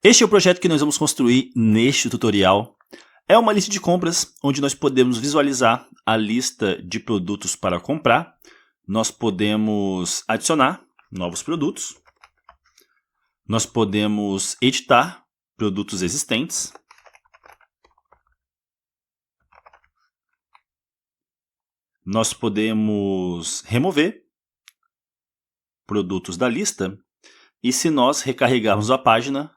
Este é o projeto que nós vamos construir neste tutorial. É uma lista de compras onde nós podemos visualizar a lista de produtos para comprar. Nós podemos adicionar novos produtos. Nós podemos editar produtos existentes. Nós podemos remover produtos da lista. E se nós recarregarmos a página,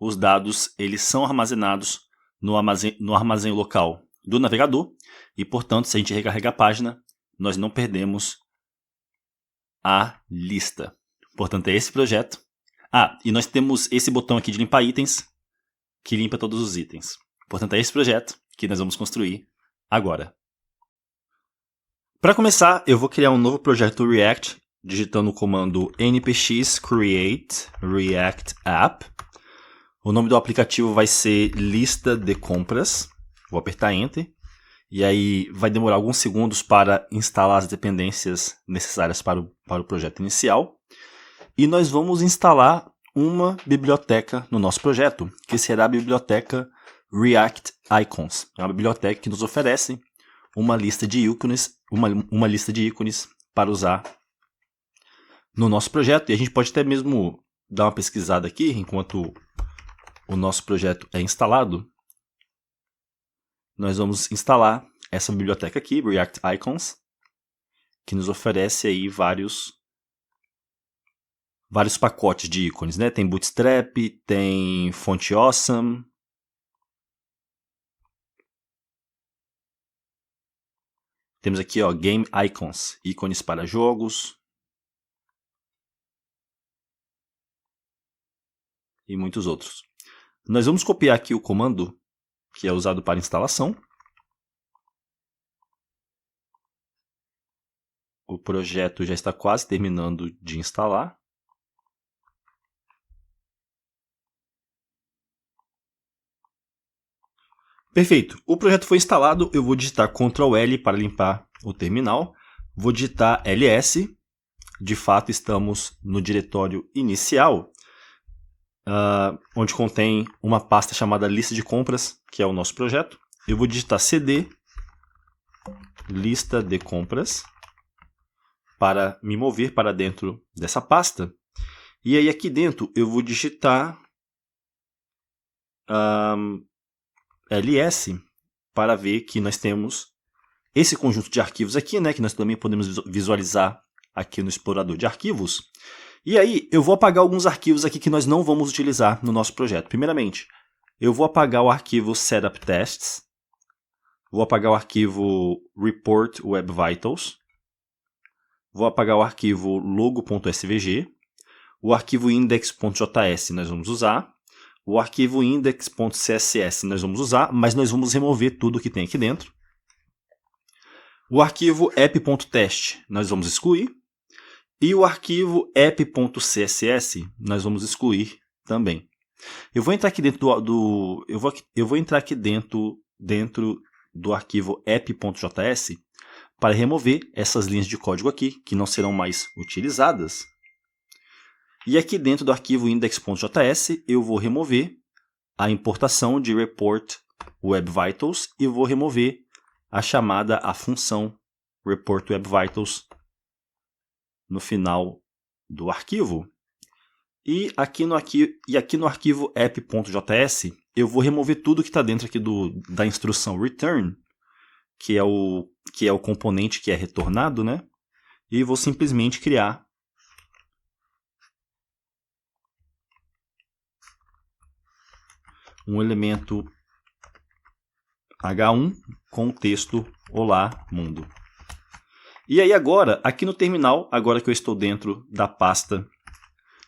os dados eles são armazenados no armazém local do navegador e, portanto, se a gente recarregar a página, nós não perdemos a lista. Portanto, é esse projeto. E nós temos esse botão aqui de limpar itens, que limpa todos os itens. Portanto, é esse projeto que nós vamos construir agora. Para começar, eu vou criar um novo projeto React, digitando o comando npx create react app. O nome do aplicativo vai ser lista de compras. Vou apertar Enter. E aí vai demorar alguns segundos para instalar as dependências necessárias para o projeto inicial. E nós vamos instalar uma biblioteca no nosso projeto, que será a biblioteca React Icons. É uma biblioteca que nos oferece uma lista de ícones, uma lista de ícones para usar no nosso projeto. E a gente pode até mesmo dar uma pesquisada aqui enquanto o nosso projeto é instalado. Nós vamos instalar essa biblioteca aqui, React Icons, que nos oferece aí vários pacotes de ícones, né? Tem Bootstrap, tem Font Awesome, temos aqui, ó, Game Icons, ícones para jogos e muitos outros. Nós vamos copiar aqui o comando que é usado para instalação. O projeto já está quase terminando de instalar. Perfeito. O projeto foi instalado. Eu vou digitar Ctrl L para limpar o terminal. Vou digitar ls. De fato, estamos no diretório inicial, onde contém uma pasta chamada lista de compras, que é o nosso projeto. Eu vou digitar cd lista de compras para me mover para dentro dessa pasta. E aí aqui dentro eu vou digitar ls para ver que nós temos esse conjunto de arquivos aqui, né, que nós também podemos visualizar aqui no explorador de arquivos. E aí eu vou apagar alguns arquivos aqui que nós não vamos utilizar no nosso projeto. Primeiramente, eu vou apagar o arquivo setup tests, vou apagar o arquivo report web vitals, vou apagar o arquivo logo.svg, o arquivo index.js nós vamos usar, o arquivo index.css nós vamos usar, mas nós vamos remover tudo que tem aqui dentro. O arquivo app.test nós vamos excluir. E o arquivo app.css nós vamos excluir também. Eu vou entrar aqui dentro eu vou entrar aqui dentro do arquivo app.js para remover essas linhas de código aqui que não serão mais utilizadas. E aqui dentro do arquivo index.js eu vou remover a importação de report web vitals e vou remover a função report web vitals no final do arquivo. E aqui no arquivo app.js eu vou remover tudo que está dentro aqui da instrução return, que é o componente que é retornado, né? E vou simplesmente criar um elemento h1 com o texto Olá, mundo. E aí agora, aqui no terminal, agora que eu estou dentro da pasta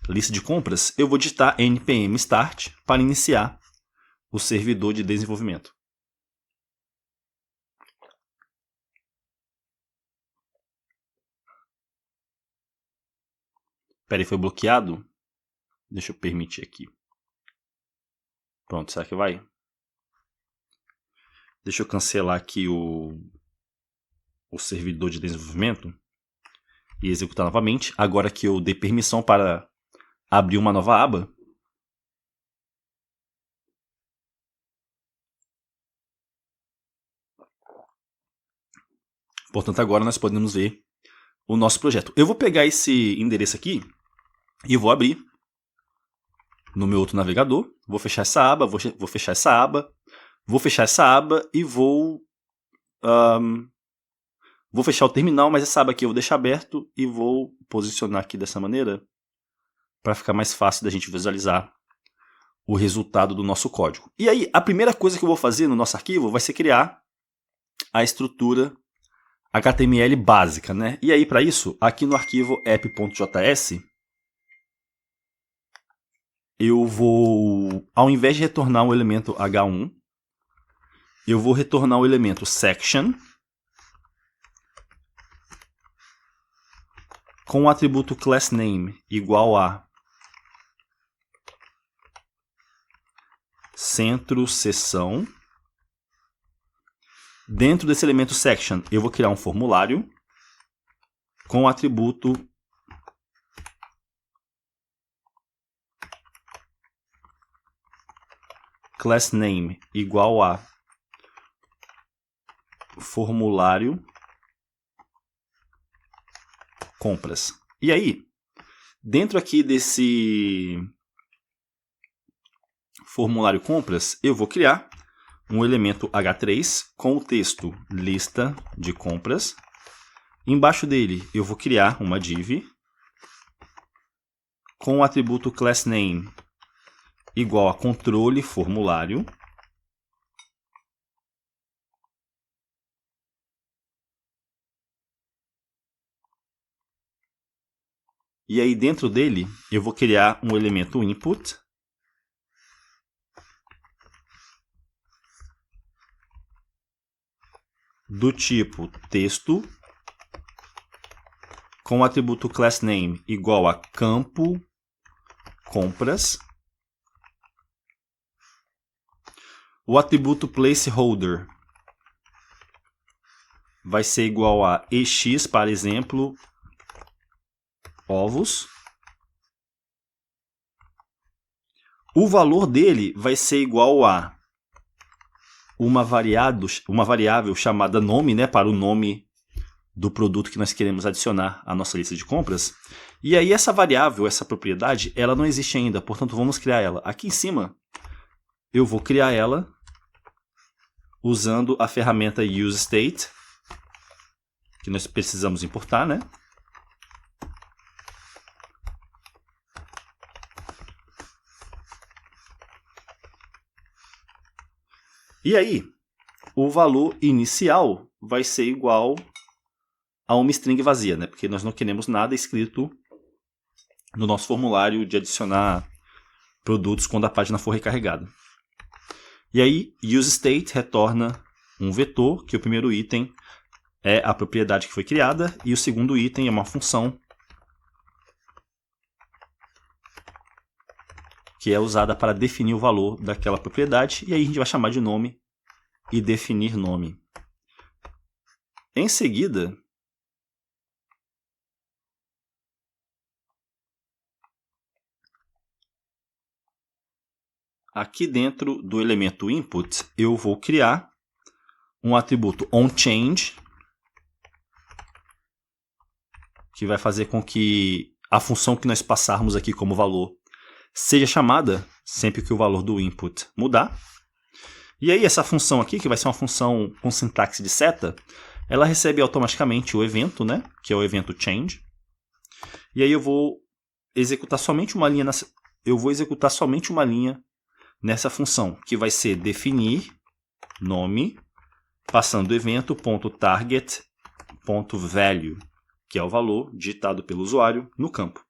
lista de compras, eu vou digitar npm start para iniciar o servidor de desenvolvimento. Espera aí, foi bloqueado? Deixa eu permitir aqui. Pronto, será que vai? Deixa eu cancelar aqui o servidor de desenvolvimento e executar novamente. Agora que eu dei permissão para abrir uma nova aba, Portanto, agora nós podemos ver o nosso projeto. Eu vou pegar esse endereço aqui e vou abrir no meu outro navegador. Vou fechar essa aba, vou fechar essa aba, vou fechar essa aba e vou fechar o terminal, mas essa aba aqui eu vou deixar aberto e vou posicionar aqui dessa maneira para ficar mais fácil da gente visualizar o resultado do nosso código. E aí, a primeira coisa que eu vou fazer no nosso arquivo vai ser criar a estrutura HTML básica, né? E aí, para isso, aqui no arquivo app.js, eu vou, ao invés de retornar o elemento h1, eu vou retornar o elemento section com o atributo className igual a centro seção. Dentro desse elemento section, eu vou criar um formulário com o atributo className igual a formulário compras. E aí, dentro aqui desse formulário compras, eu vou criar um elemento h3 com o texto lista de compras. Embaixo dele, eu vou criar uma div com o atributo className igual a controle formulário. E aí dentro dele eu vou criar um elemento input do tipo texto com o atributo className igual a campo compras. O atributo placeholder vai ser igual a ex, para exemplo, ovos. O valor dele vai ser igual a uma variável chamada nome, né, para o nome do produto que nós queremos adicionar à nossa lista de compras. E aí essa variável, essa propriedade, ela não existe ainda, portanto vamos criar ela. Aqui em cima eu vou criar ela usando a ferramenta useState, que nós precisamos importar, né? E aí, o valor inicial vai ser igual a uma string vazia, né? Porque nós não queremos nada escrito no nosso formulário de adicionar produtos quando a página for recarregada. E aí, useState retorna um vetor, que o primeiro item é a propriedade que foi criada, e o segundo item é uma função que é usada para definir o valor daquela propriedade, e aí a gente vai chamar de nome e definir nome. Em seguida, aqui dentro do elemento input, eu vou criar um atributo onChange, que vai fazer com que a função que nós passarmos aqui como valor seja chamada sempre que o valor do input mudar. E aí essa função aqui, que vai ser uma função com sintaxe de seta, ela recebe automaticamente o evento, né, que é o evento change. E aí eu vou executar somente uma linha nessa função, que vai ser definir nome, passando o evento.target.value, que é o valor digitado pelo usuário no campo.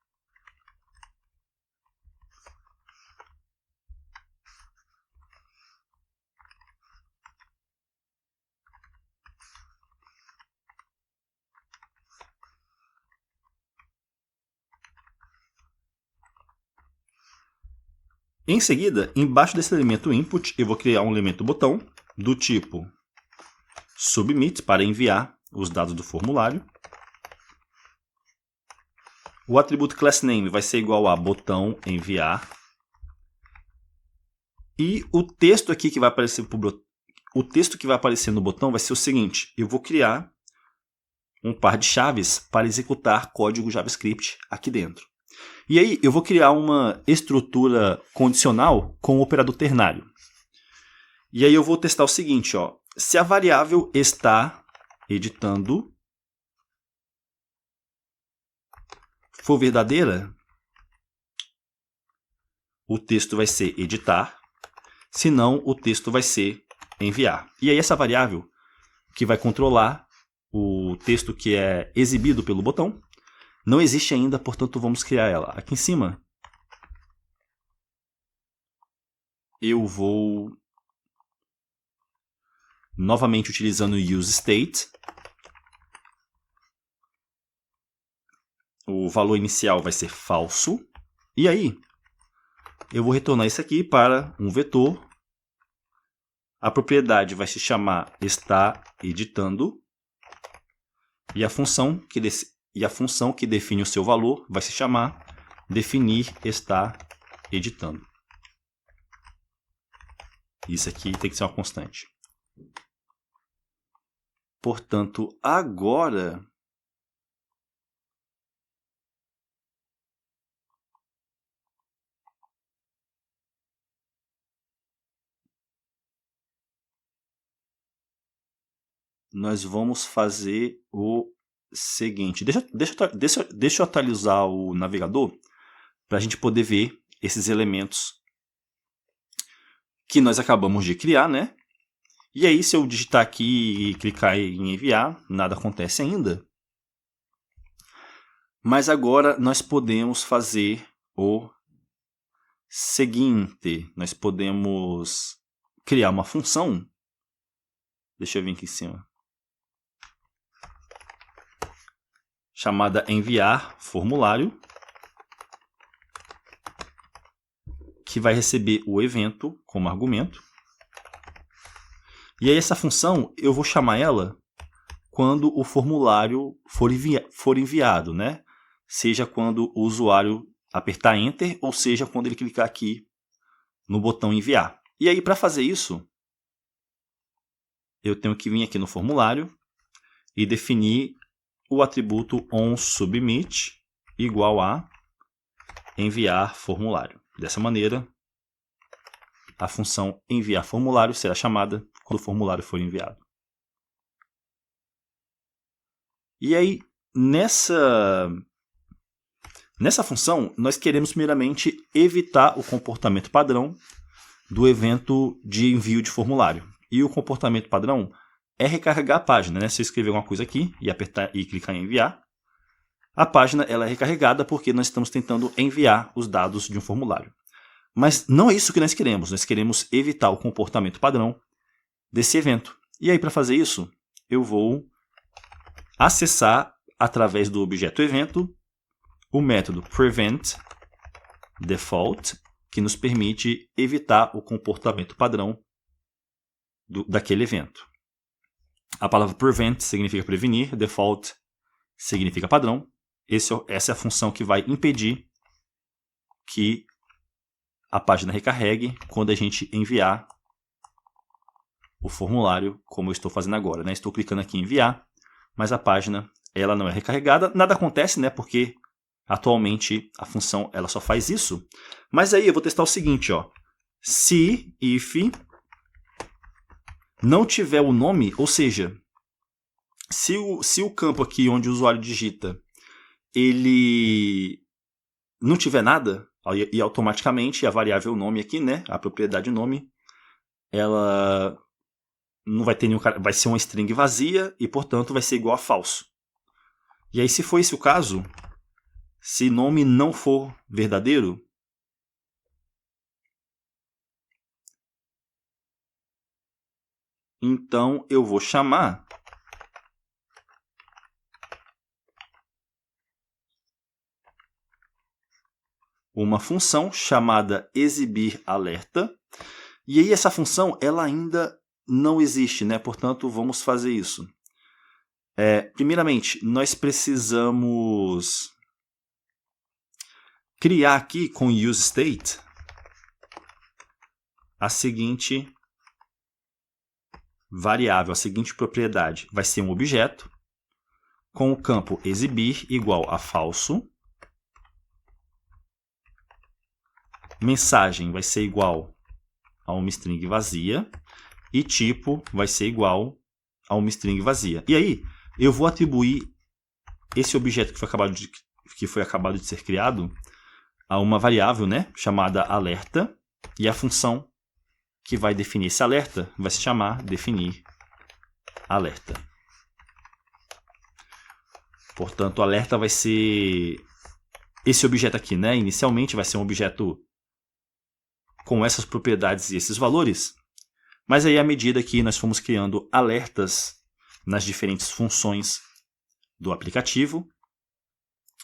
Em seguida, embaixo desse elemento input, eu vou criar um elemento botão do tipo submit, para enviar os dados do formulário. O atributo className vai ser igual a botão enviar. E o texto aqui que vai aparecer no botão vai ser o seguinte: eu vou criar um par de chaves para executar código JavaScript aqui dentro. E aí eu vou criar uma estrutura condicional com o operador ternário. E aí eu vou testar o seguinte, ó. Se a variável está editando for verdadeira, o texto vai ser editar, senão o texto vai ser enviar. E aí essa variável que vai controlar o texto que é exibido pelo botão não existe ainda, portanto vamos criar ela. Aqui em cima eu vou novamente utilizando o useState. O valor inicial vai ser falso. E aí eu vou retornar isso aqui para um vetor. A propriedade vai se chamar está editando. E a função que define o seu valor vai se chamar definir está editando. Isso aqui tem que ser uma constante. Portanto, agora nós vamos fazer o seguinte. Deixa eu atualizar o navegador para a gente poder ver esses elementos que nós acabamos de criar, né? E aí, se eu digitar aqui e clicar em enviar, nada acontece ainda. Mas agora nós podemos fazer o seguinte. Nós podemos criar uma função. Deixa eu vir aqui em cima. Chamada enviar formulário, que vai receber o evento como argumento. E aí essa função eu vou chamar ela quando o formulário for enviado, né? Seja quando o usuário apertar Enter, ou seja quando ele clicar aqui no botão enviar. E aí para fazer isso, eu tenho que vir aqui no formulário e definir o atributo onSubmit igual a enviar formulário. Dessa maneira, a função enviar formulário será chamada quando o formulário for enviado. E aí, nessa função, nós queremos primeiramente evitar o comportamento padrão do evento de envio de formulário. E o comportamento padrão é recarregar a página, né? Se eu escrever alguma coisa aqui e apertar e clicar em enviar, a página ela é recarregada porque nós estamos tentando enviar os dados de um formulário. Mas não é isso que nós queremos evitar o comportamento padrão desse evento. E aí, para fazer isso, eu vou acessar, através do objeto evento, o método preventDefault, que nos permite evitar o comportamento padrão daquele evento. A palavra prevent significa prevenir, default significa padrão. Essa é a função que vai impedir que a página recarregue quando a gente enviar o formulário, como eu estou fazendo agora, né? Estou clicando aqui em enviar, mas a página ela não é recarregada. Nada acontece, né? Porque atualmente a função ela só faz isso. Mas aí eu vou testar o seguinte, ó. Se if não tiver o nome, ou seja, se o campo aqui onde o usuário digita ele não tiver nada, e automaticamente a variável nome aqui, né, a propriedade nome, ela não vai ter nenhum, vai ser uma string vazia e, portanto, vai ser igual a falso. E aí, se for esse o caso, se nome não for verdadeiro, então eu vou chamar uma função chamada exibirAlerta. E aí essa função ela ainda não existe, né? Portanto, vamos fazer isso. Primeiramente, nós precisamos criar aqui com useState a seguinte variável, a seguinte propriedade. Vai ser um objeto com o campo exibir igual a falso. Mensagem vai ser igual a uma string vazia. E tipo vai ser igual a uma string vazia. E aí, eu vou atribuir esse objeto que foi acabado de ser criado a uma variável, né, chamada alerta. E a função que vai definir esse alerta vai se chamar definir alerta. Portanto, o alerta vai ser esse objeto aqui, né? Inicialmente vai ser um objeto com essas propriedades e esses valores. Mas aí, à medida que nós fomos criando alertas nas diferentes funções do aplicativo,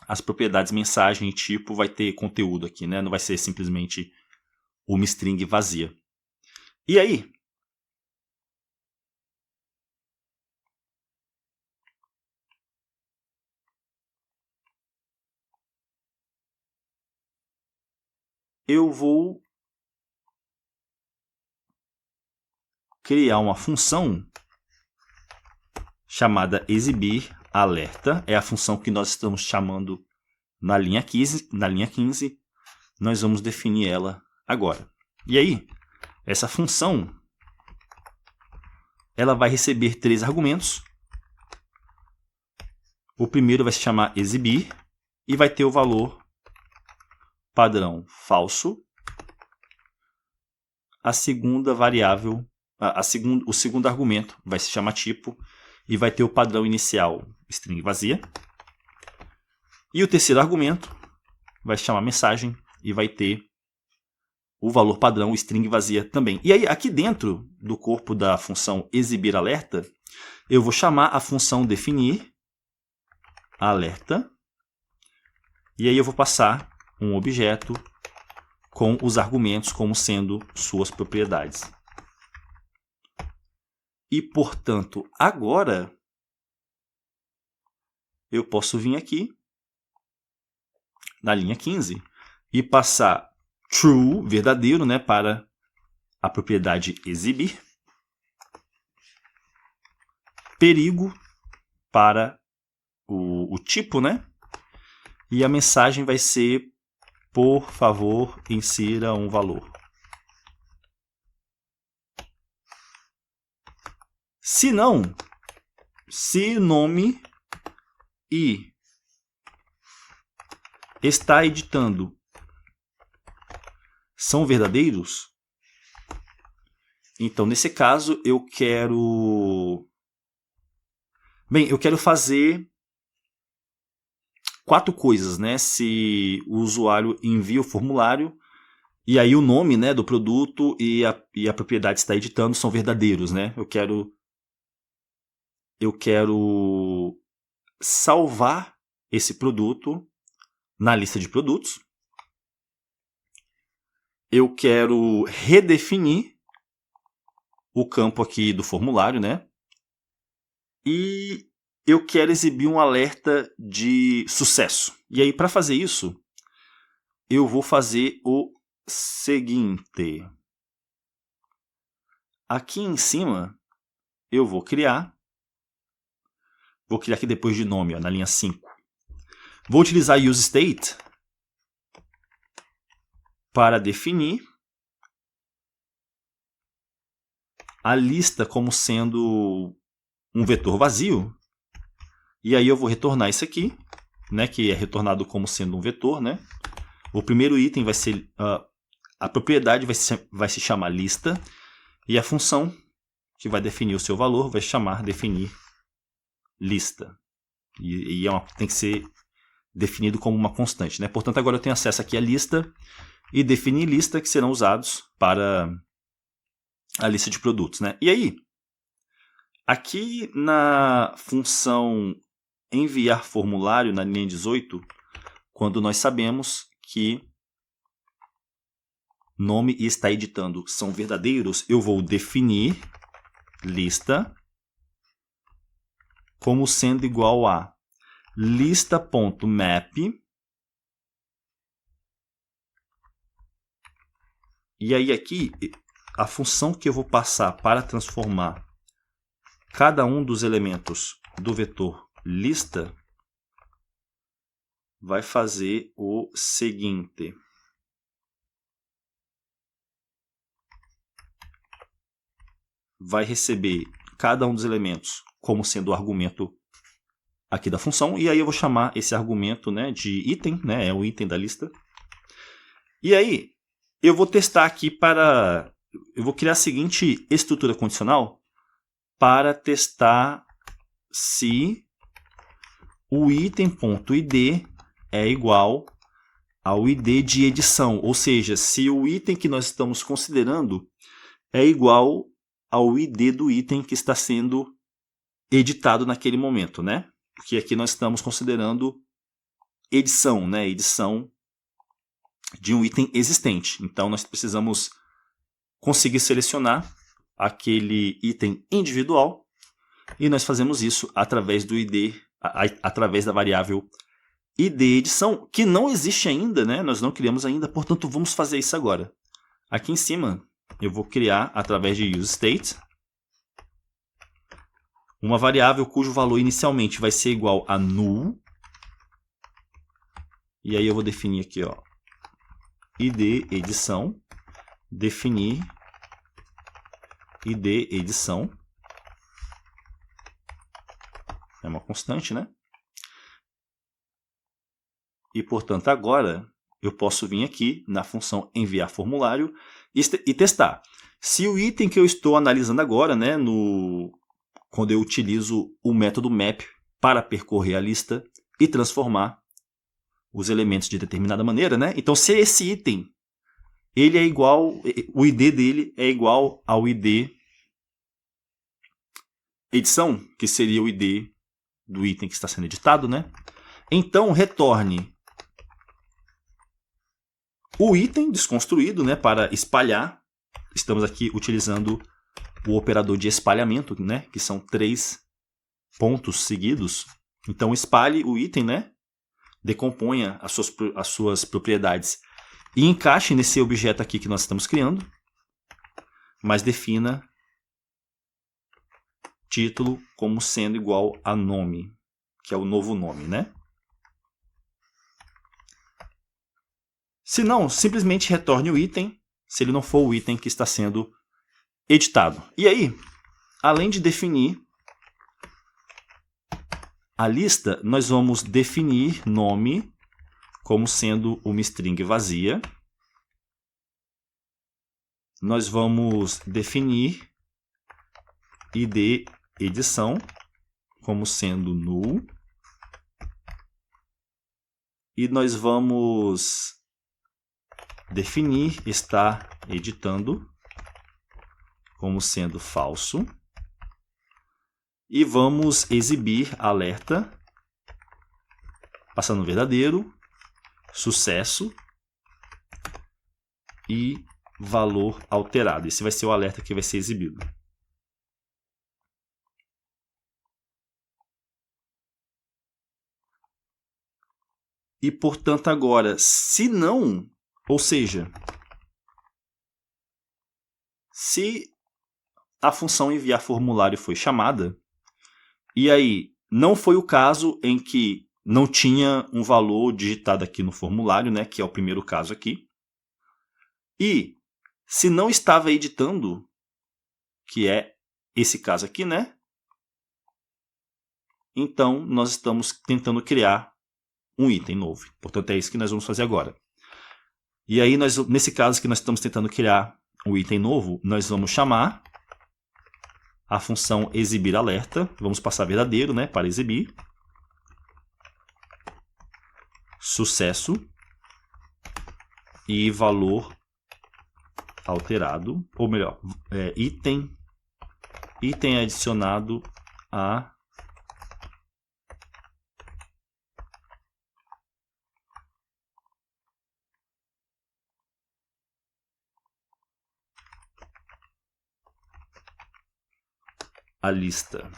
as propriedades mensagem e tipo vai ter conteúdo aqui, né? Não vai ser simplesmente uma string vazia. E aí, eu vou criar uma função chamada exibir alerta. É a função que nós estamos chamando na linha 15. Nós vamos definir ela agora. E aí, essa função ela vai receber 3 argumentos. O primeiro vai se chamar exibir e vai ter o valor padrão falso. A segunda variável, o segundo argumento vai se chamar tipo e vai ter o padrão inicial string vazia. E o terceiro argumento vai se chamar mensagem e vai ter o valor padrão string vazia também. E aí, aqui dentro do corpo da função exibir alerta, eu vou chamar a função definir alerta. E aí eu vou passar um objeto com os argumentos como sendo suas propriedades. E, portanto, agora eu posso vir aqui na linha 15 e passar true, verdadeiro, né, para a propriedade exibir. Perigo para o tipo, né? E a mensagem vai ser, por favor, insira um valor. Se não, se nome e está editando são verdadeiros, então nesse caso eu quero fazer 4 coisas, né? Se o usuário envia o formulário e aí o nome, né, do produto e a propriedade está editando são verdadeiros, né? Eu quero salvar esse produto na lista de produtos. Eu quero redefinir o campo aqui do formulário, né? E eu quero exibir um alerta de sucesso. E aí, para fazer isso, eu vou fazer o seguinte. Aqui em cima, eu vou criar aqui depois de nome, ó, na linha 5. Vou utilizar useState para definir a lista como sendo um vetor vazio. E aí eu vou retornar isso aqui, né, que é retornado como sendo um vetor, né? O primeiro item vai ser a propriedade vai se chamar lista e a função que vai definir o seu valor vai chamar definir lista. E tem que ser definido como uma constante, né? Portanto, agora eu tenho acesso aqui à lista e definir lista que serão usados para a lista de produtos, né? E aí, aqui na função enviar formulário na linha 18, quando nós sabemos que nome e está editando são verdadeiros, eu vou definir lista como sendo igual a lista.map e aí aqui a função que eu vou passar para transformar cada um dos elementos do vetor lista vai fazer o seguinte. Vai receber cada um dos elementos como sendo o argumento aqui da função, e aí eu vou chamar esse argumento, né, de item, né, é o item da lista. E aí eu vou testar aqui eu vou criar a seguinte estrutura condicional para testar se o item.id é igual ao id de edição, ou seja, se o item que nós estamos considerando é igual ao id do item que está sendo editado naquele momento, né? Porque aqui nós estamos considerando edição, né? Edição de um item existente. Então nós precisamos conseguir selecionar aquele item individual e nós fazemos isso através do id, através da variável id edição, que não existe ainda, né? Nós não criamos ainda, portanto vamos fazer isso agora. Aqui em cima eu vou criar através de useState uma variável cujo valor inicialmente vai ser igual a null. E aí eu vou definir aqui, ó, id edição, definir id edição. É uma constante, né? E, portanto, agora eu posso vir aqui na função enviar formulário e testar. Se o item que eu estou analisando agora, né, quando eu utilizo o método map para percorrer a lista e transformar os elementos de determinada maneira, né? Então, se esse item ele é igual, o id dele é igual ao id edição, que seria o id do item que está sendo editado, né? Então, retorne o item desconstruído, né, para espalhar. Estamos aqui utilizando o operador de espalhamento, né, que são 3 pontos seguidos. Então, espalhe o item, né, decomponha as suas propriedades e encaixe nesse objeto aqui que nós estamos criando, mas defina título como sendo igual a nome, que é o novo nome, né? Se não, simplesmente retorne o item, se ele não for o item que está sendo editado. E aí, além de definir a lista, nós vamos definir nome como sendo uma string vazia. Nós vamos definir id edição como sendo null. E nós vamos definir está editando como sendo falso. E vamos exibir alerta passando verdadeiro, sucesso e valor alterado. Esse vai ser o alerta que vai ser exibido. E, portanto, agora, se não, ou seja, se a função enviar formulário foi chamada, e aí não foi o caso em que não tinha um valor digitado aqui no formulário, né, que é o primeiro caso aqui, e se não estava editando, que é esse caso aqui, né, então nós estamos tentando criar um item novo. Portanto, é isso que nós vamos fazer agora. E aí, nesse caso que nós estamos tentando criar um item novo, nós vamos chamar a função exibir alerta. Vamos passar verdadeiro, né, para exibir. Sucesso. E valor alterado. Ou melhor, item adicionado a lista.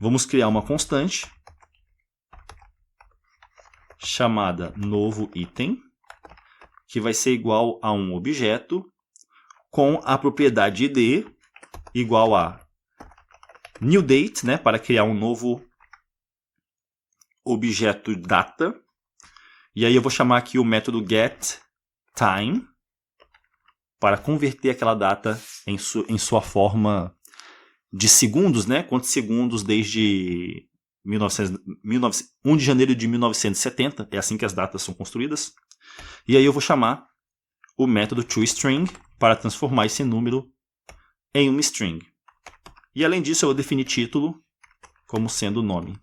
Vamos criar uma constante chamada novo item, que vai ser igual a um objeto com a propriedade id igual a new date, né, para criar um novo objeto data. E aí eu vou chamar aqui o método getTime para converter aquela data em sua forma de segundos, né? Quantos segundos desde 1 de janeiro de 1970, é assim que as datas são construídas. E aí eu vou chamar o método toString para transformar esse número em uma string. E além disso eu vou definir título como sendo o nome.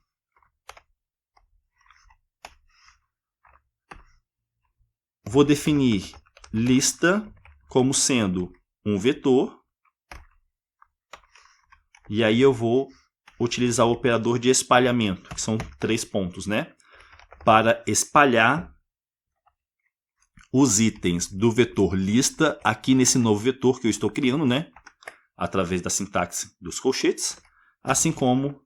Vou definir lista como sendo um vetor. E aí eu vou utilizar o operador de espalhamento, que são 3 pontos, né? Para espalhar os itens do vetor lista aqui nesse novo vetor que eu estou criando, né? Através da sintaxe dos colchetes, assim como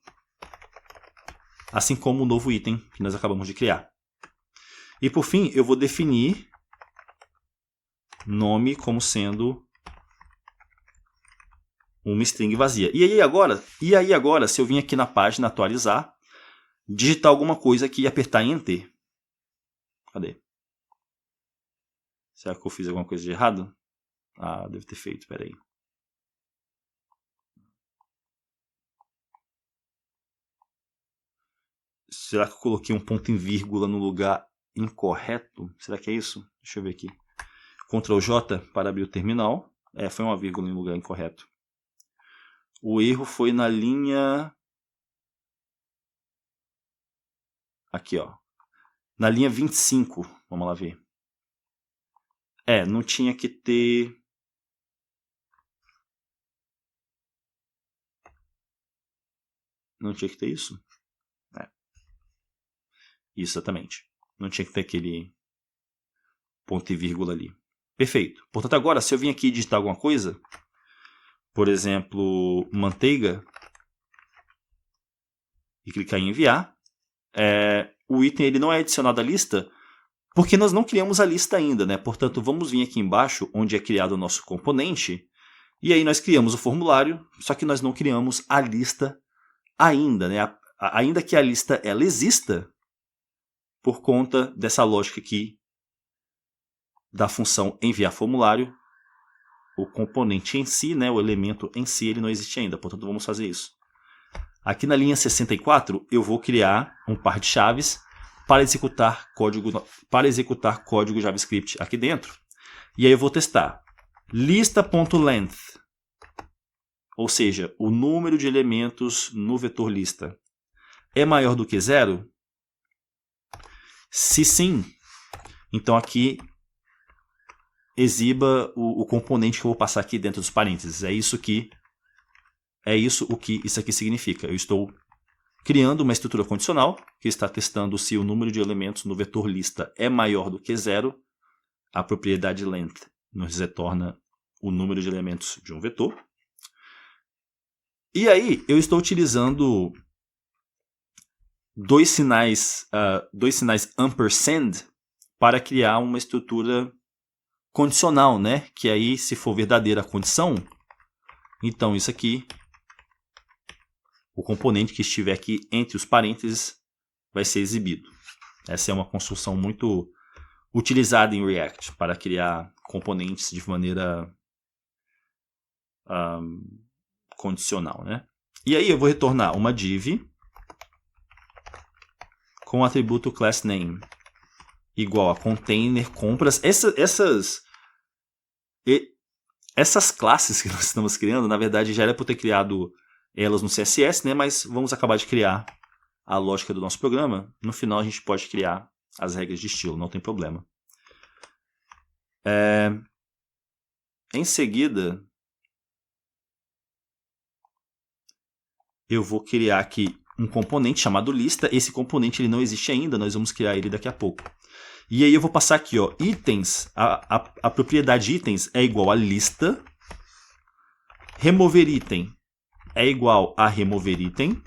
o novo item que nós acabamos de criar. E por fim, eu vou definir nome como sendo uma string vazia. E aí agora, se eu vim aqui na página atualizar, digitar alguma coisa aqui e apertar Enter. Cadê? Será que eu fiz alguma coisa de errado? Ah, devo ter feito, peraí. Será que eu coloquei um ponto em vírgula no lugar incorreto? Será que é isso? Deixa eu ver aqui. Ctrl J para abrir o terminal. Foi uma vírgula em lugar incorreto. O erro foi na linha... Aqui, ó. Na linha 25. Vamos lá ver. Não tinha que ter... Não tinha que ter isso? Exatamente. Não tinha que ter aquele ponto e vírgula ali. Perfeito. Portanto, agora, se eu vim aqui digitar alguma coisa, por exemplo, manteiga, e clicar em enviar, o item ele não é adicionado à lista, porque nós não criamos a lista ainda, né? Portanto, vamos vir aqui embaixo, onde é criado o nosso componente, e aí nós criamos o formulário, só que nós não criamos a lista ainda, né? Ainda que a lista ela exista, por conta dessa lógica aqui da função enviar formulário, o componente em si, né, o elemento em si, ele não existe ainda. Portanto, vamos fazer isso. Aqui na linha 64, eu vou criar um par de chaves para executar código JavaScript aqui dentro. E aí eu vou testar lista.length, ou seja, o número de elementos no vetor lista é maior do que 0? Se sim, então aqui exiba o componente que eu vou passar aqui dentro dos parênteses. É isso o que isso aqui significa. Eu estou criando uma estrutura condicional que está testando se o número de elementos no vetor lista é maior do que 0. A propriedade length nos retorna o número de elementos de um vetor. E aí eu estou utilizando dois sinais ampersand para criar uma estrutura condicional, né? Que aí, se for verdadeira a condição, então isso aqui, o componente que estiver aqui entre os parênteses, vai ser exibido. Essa é uma construção muito utilizada em React para criar componentes de maneira condicional, né? E aí eu vou retornar uma div com o atributo className igual a container compras. Essas classes que nós estamos criando, na verdade, já era para ter criado elas no CSS, né? Mas vamos acabar de criar a lógica do nosso programa. No final, a gente pode criar as regras de estilo, não tem problema. Em seguida, eu vou criar aqui um componente chamado lista. Esse componente ele não existe ainda, nós vamos criar ele daqui a pouco. E aí eu vou passar aqui, ó, itens, a propriedade itens é igual a lista, remover item é igual a remover item,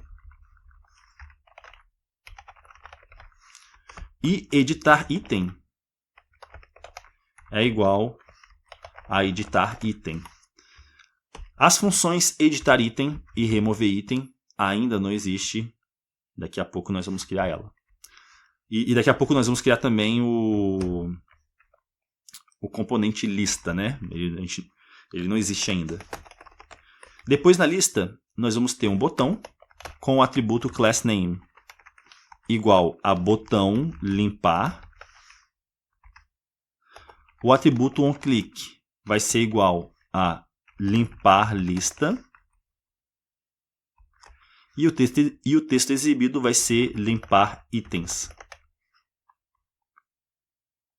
e editar item é igual a editar item. As funções editar item e remover item ainda não existe. Daqui a pouco nós vamos criar ela. E daqui a pouco nós vamos criar também o componente lista, né? Ele não existe ainda. Depois na lista, nós vamos ter um botão com o atributo className igual a botão limpar. O atributo onClick vai ser igual a limpar lista. E o texto exibido vai ser limpar itens.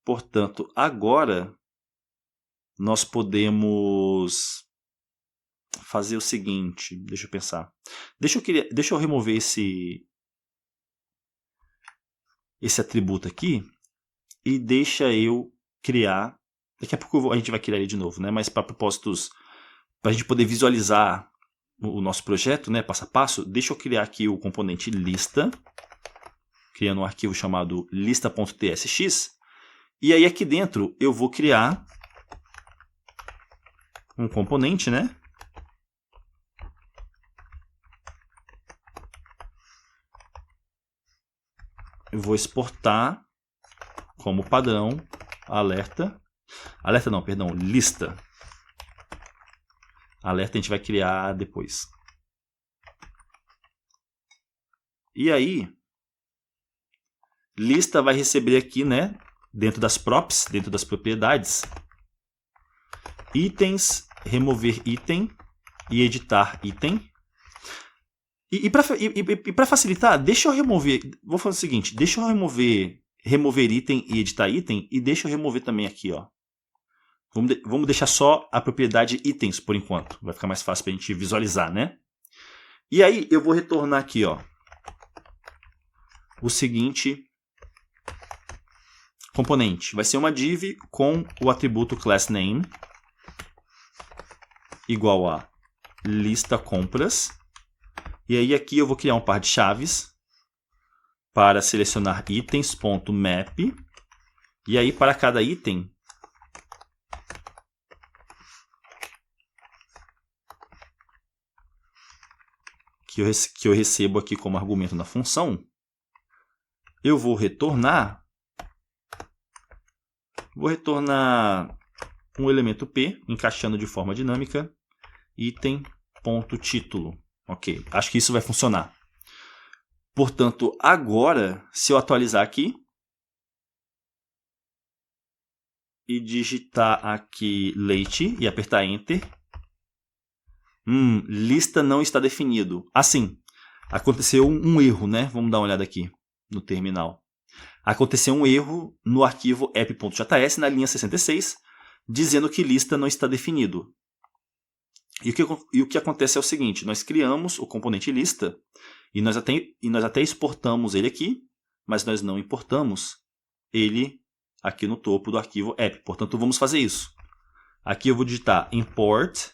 Portanto, agora nós podemos fazer o seguinte. Deixa eu pensar. Deixa eu remover esse atributo aqui e deixa eu criar. Daqui a pouco a gente vai criar ele de novo, né? Mas para propósitos, para a gente poder visualizar o nosso projeto, né, passo a passo, deixa eu criar aqui o componente lista, criando um arquivo chamado lista.tsx, e aí aqui dentro eu vou criar um componente, né? Eu vou exportar como padrão alerta não, perdão, lista. Alerta a gente vai criar depois. E aí, lista vai receber aqui, né, dentro das props, dentro das propriedades, itens, remover item e editar item. E para facilitar, deixa eu remover, vou fazer o seguinte, deixa eu remover item e editar item, e deixa eu remover também aqui, ó. Vamos deixar só a propriedade itens por enquanto. Vai ficar mais fácil para a gente visualizar, né? E aí eu vou retornar aqui, ó, o seguinte componente. Vai ser uma div com o atributo className igual a lista compras. E aí aqui eu vou criar um par de chaves para selecionar itens.map. E aí para cada item que eu recebo aqui como argumento na função, eu vou retornar um elemento P, encaixando de forma dinâmica, item.título. Ok, acho que isso vai funcionar. Portanto, agora, se eu atualizar aqui e digitar aqui leite e apertar Enter, lista não está definido. Assim, aconteceu um erro, né? Vamos dar uma olhada aqui no terminal. Aconteceu um erro no arquivo app.js na linha 66, dizendo que lista não está definido. E o que acontece é o seguinte, nós criamos o componente lista e nós até exportamos ele aqui, mas nós não importamos ele aqui no topo do arquivo app. Portanto, vamos fazer isso. Aqui eu vou digitar import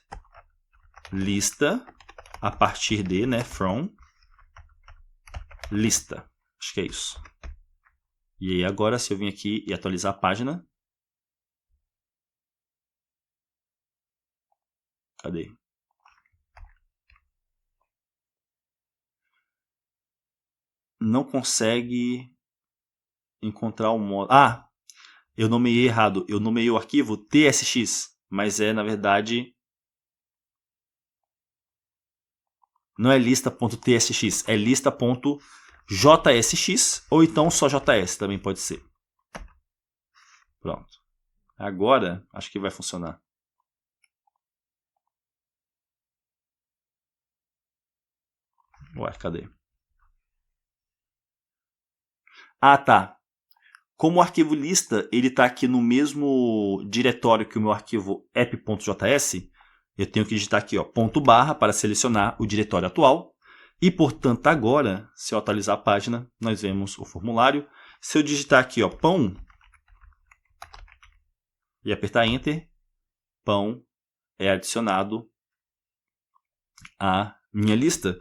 lista a partir de, né, from lista. Acho que é isso. E aí agora, se eu vim aqui e atualizar a página, cadê? Não consegue encontrar o modo. Ah, eu nomeei errado. Eu nomeei o arquivo tsx, mas na verdade, não é lista.tsx, é lista.jsx, ou então só js também pode ser. Pronto. Agora, acho que vai funcionar. Ué, cadê? Ah, tá. Como o arquivo lista ele está aqui no mesmo diretório que o meu arquivo app.js, eu tenho que digitar aqui, ó, ponto barra para selecionar o diretório atual. E, portanto, agora, se eu atualizar a página, nós vemos o formulário. Se eu digitar aqui, ó, pão, e apertar Enter, pão é adicionado à minha lista.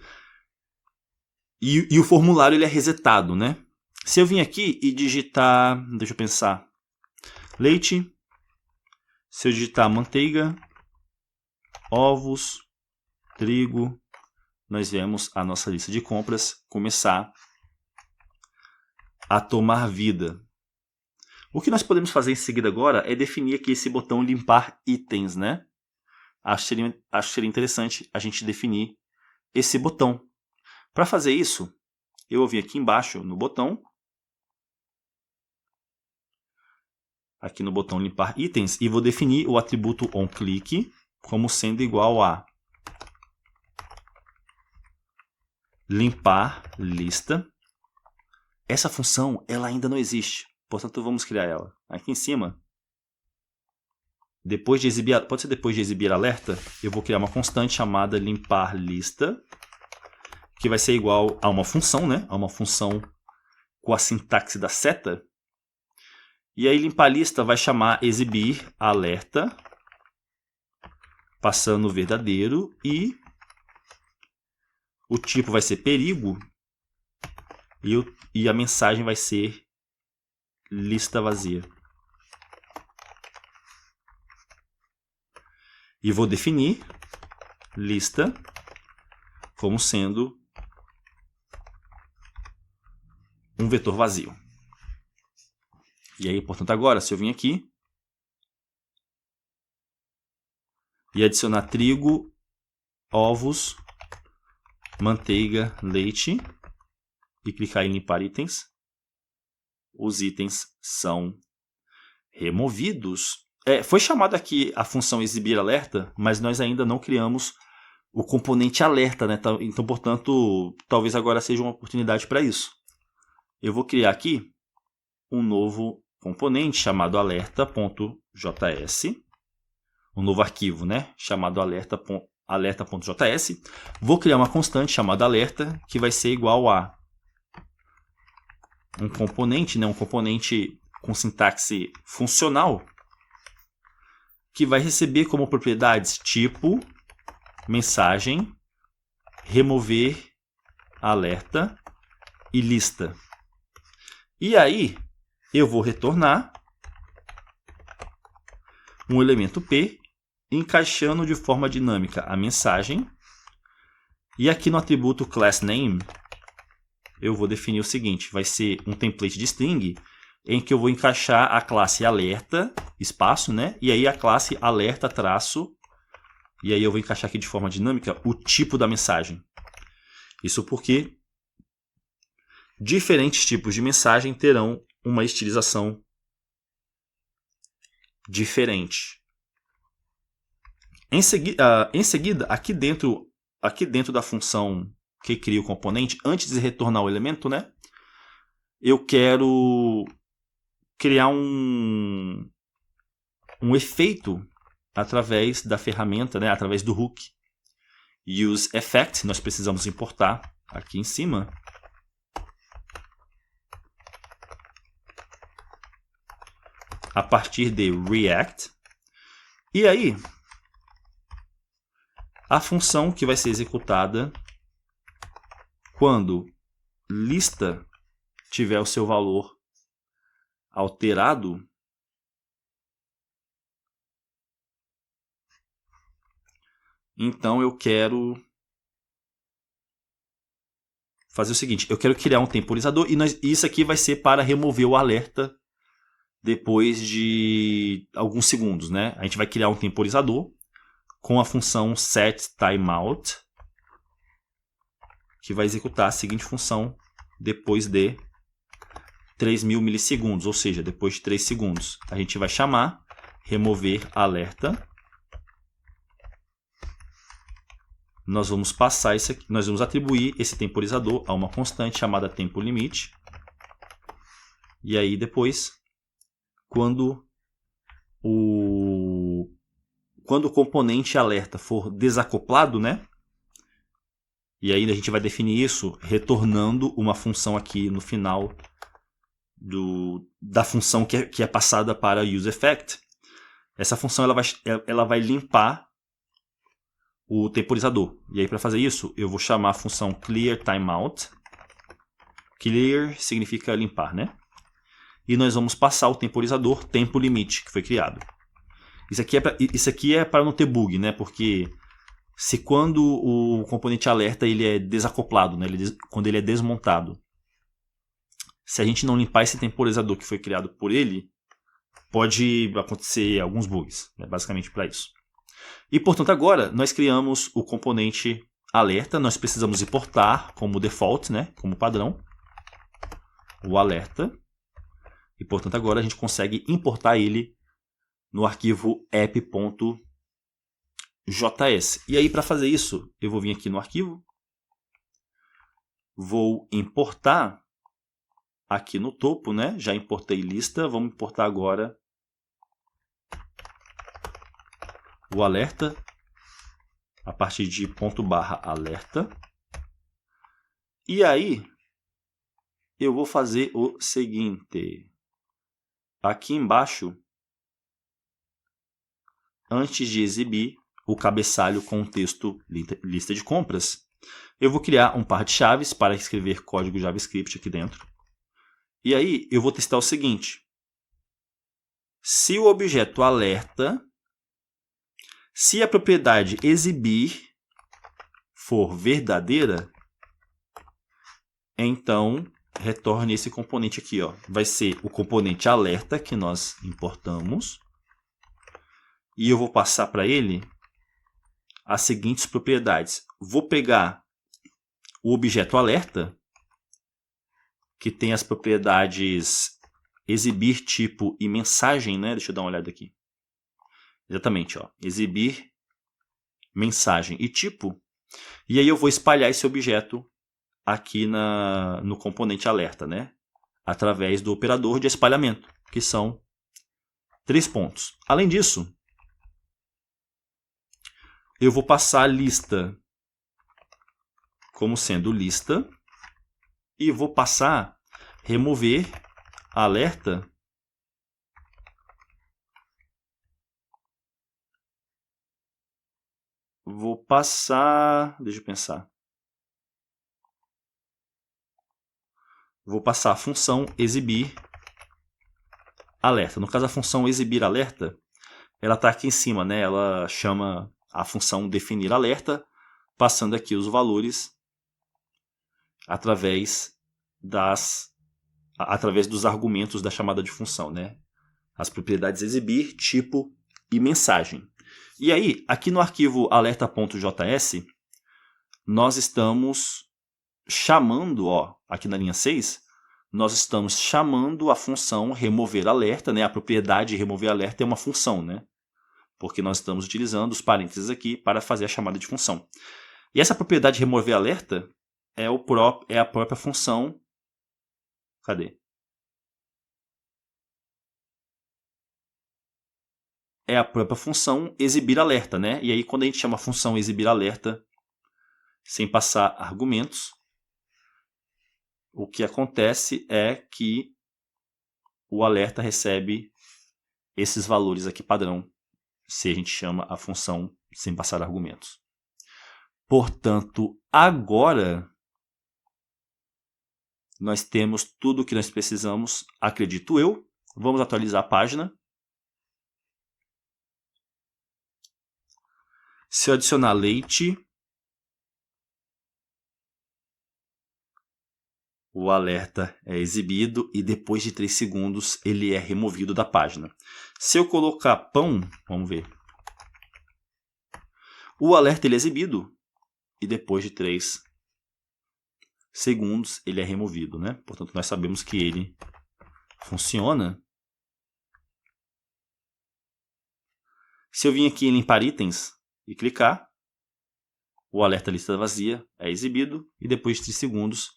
E o formulário ele é resetado, né? Se eu vim aqui e digitar, deixa eu pensar, leite, se eu digitar manteiga, ovos, trigo, nós vemos a nossa lista de compras começar a tomar vida. O que nós podemos fazer em seguida agora é definir aqui esse botão limpar itens, né? Acho que seria interessante a gente definir esse botão. Para fazer isso, eu vou vir aqui embaixo no botão, aqui no botão limpar itens, e vou definir o atributo onClick como sendo igual a limpar lista. Essa função ela ainda não existe, portanto vamos criar ela. Aqui em cima, depois de exibir, pode ser depois de exibir alerta, eu vou criar uma constante chamada limpar lista, que vai ser igual a uma função, né? A uma função com a sintaxe da seta. E aí limpar lista vai chamar exibir alerta, passando o verdadeiro, e o tipo vai ser perigo, e a mensagem vai ser lista vazia. E vou definir lista como sendo um vetor vazio. E aí, portanto, agora, se eu vim aqui e adicionar trigo, ovos, manteiga, leite e clicar em limpar itens, os itens são removidos. Foi chamada aqui a função exibir alerta, mas nós ainda não criamos o componente alerta, né? Então, portanto, talvez agora seja uma oportunidade para isso. Eu vou criar aqui um novo componente chamado alerta.js, um novo arquivo, né? Chamado alerta.js. Vou criar uma constante chamada alerta, que vai ser igual a um componente, né? Um componente com sintaxe funcional, que vai receber como propriedades tipo, mensagem, remover, alerta e lista. E aí eu vou retornar um elemento P, encaixando de forma dinâmica a mensagem. E aqui no atributo className, eu vou definir o seguinte, vai ser um template de string, em que eu vou encaixar a classe alerta, espaço, né? E aí a classe alerta traço, e aí eu vou encaixar aqui de forma dinâmica o tipo da mensagem. Isso porque diferentes tipos de mensagem terão uma estilização diferente. Em seguida, aqui dentro da função que cria o componente, antes de retornar o elemento, né? Eu quero criar um efeito através da ferramenta, né? Através do hook useEffect. Nós precisamos importar aqui em cima a partir de React. E aí, a função que vai ser executada quando lista tiver o seu valor alterado, então eu quero fazer o seguinte, eu quero criar um temporizador, e isso aqui vai ser para remover o alerta depois de alguns segundos, né? A gente vai criar um temporizador com a função setTimeout, que vai executar a seguinte função depois de 3.000 milissegundos, ou seja, depois de 3 segundos. A gente vai chamar remover alerta. Nós vamos passar isso aqui, nós vamos atribuir esse temporizador a uma constante chamada tempoLimit. E aí depois, quando o componente alerta for desacoplado, né? E aí a gente vai definir isso retornando uma função aqui no final da função que é passada para useEffect. Essa função ela vai limpar o temporizador. E aí para fazer isso, eu vou chamar a função clearTimeout. Clear significa limpar, né? E nós vamos passar o temporizador tempoLimit, que foi criado. Isso aqui é para não ter bug, né? Porque se quando o componente alerta ele é desacoplado, né? Quando ele é desmontado. Se a gente não limpar esse temporizador que foi criado por ele, pode acontecer alguns bugs. É basicamente para isso. E, portanto, agora nós criamos o componente alerta. Nós precisamos importar como default, né? Como padrão, o alerta. E, portanto, agora a gente consegue importar ele no arquivo app.js. E aí, para fazer isso, eu vou vir aqui no arquivo, vou importar aqui no topo, né? Já importei lista, vamos importar agora o alerta a partir de _alerta. E aí, eu vou fazer o seguinte. Aqui embaixo, antes de exibir o cabeçalho com o texto lista de compras, eu vou criar um par de chaves para escrever código JavaScript aqui dentro. E aí eu vou testar o seguinte. Se o objeto alerta, se a propriedade exibir for verdadeira, então retorne esse componente aqui. Ó. Vai ser o componente alerta que nós importamos. E eu vou passar para ele as seguintes propriedades. Vou pegar o objeto alerta, que tem as propriedades exibir, tipo e mensagem, né? Deixa eu dar uma olhada aqui. Exatamente, ó. Exibir, mensagem e tipo. E aí eu vou espalhar esse objeto aqui no componente alerta, né? Através do operador de espalhamento, que são 3 pontos. Além disso, eu vou passar a lista como sendo lista e vou passar remover alerta vou passar, deixa eu pensar. Vou passar a função exibir alerta. No caso, a função exibir alerta, ela está aqui em cima, né? Ela chama a função definir alerta, passando aqui os valores através dos argumentos da chamada de função, né? As propriedades exibir, tipo e mensagem. E aí, aqui no arquivo alerta.js, nós estamos chamando, ó, aqui na linha 6, nós estamos chamando a função remover alerta, né? A propriedade remover alerta é uma função, né? Porque nós estamos utilizando os parênteses aqui para fazer a chamada de função. E essa propriedade remover alerta é a própria função. Cadê? É a própria função exibir alerta, né? E aí, quando a gente chama a função exibir alerta sem passar argumentos, o que acontece é que o alerta recebe esses valores aqui padrão, se a gente chama a função sem passar argumentos. Portanto, agora nós temos tudo o que nós precisamos, acredito eu. Vamos atualizar a página. Se eu adicionar leite, o alerta é exibido e depois de 3 segundos ele é removido da página. Se eu colocar pão, vamos ver. O alerta ele é exibido e depois de 3 segundos ele é removido, né? Portanto, nós sabemos que ele funciona. Se eu vir aqui em limpar itens e clicar, o alerta lista vazia é exibido e depois de 3 segundos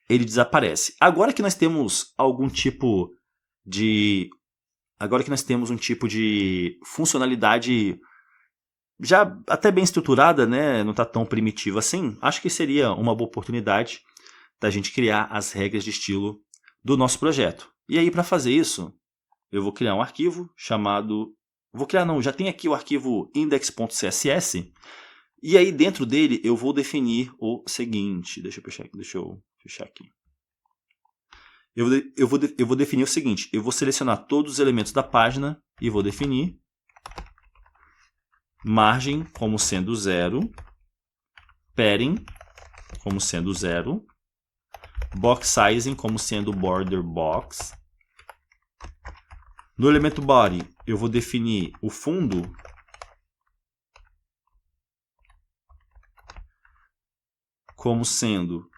ele desaparece. Agora que nós temos algum tipo de... Agora que nós temos um tipo de funcionalidade já até bem estruturada, né? Não está tão primitivo assim, acho que seria uma boa oportunidade da gente criar as regras de estilo do nosso projeto. E aí, para fazer isso, eu vou criar um arquivo chamado... já tem aqui o arquivo index.css, e aí dentro dele eu vou definir o seguinte, deixa eu fechar aqui. Eu vou definir o seguinte, eu vou selecionar todos os elementos da página e vou definir margem como sendo 0, padding como sendo 0, box sizing como sendo border box. No elemento body, eu vou definir o fundo como sendo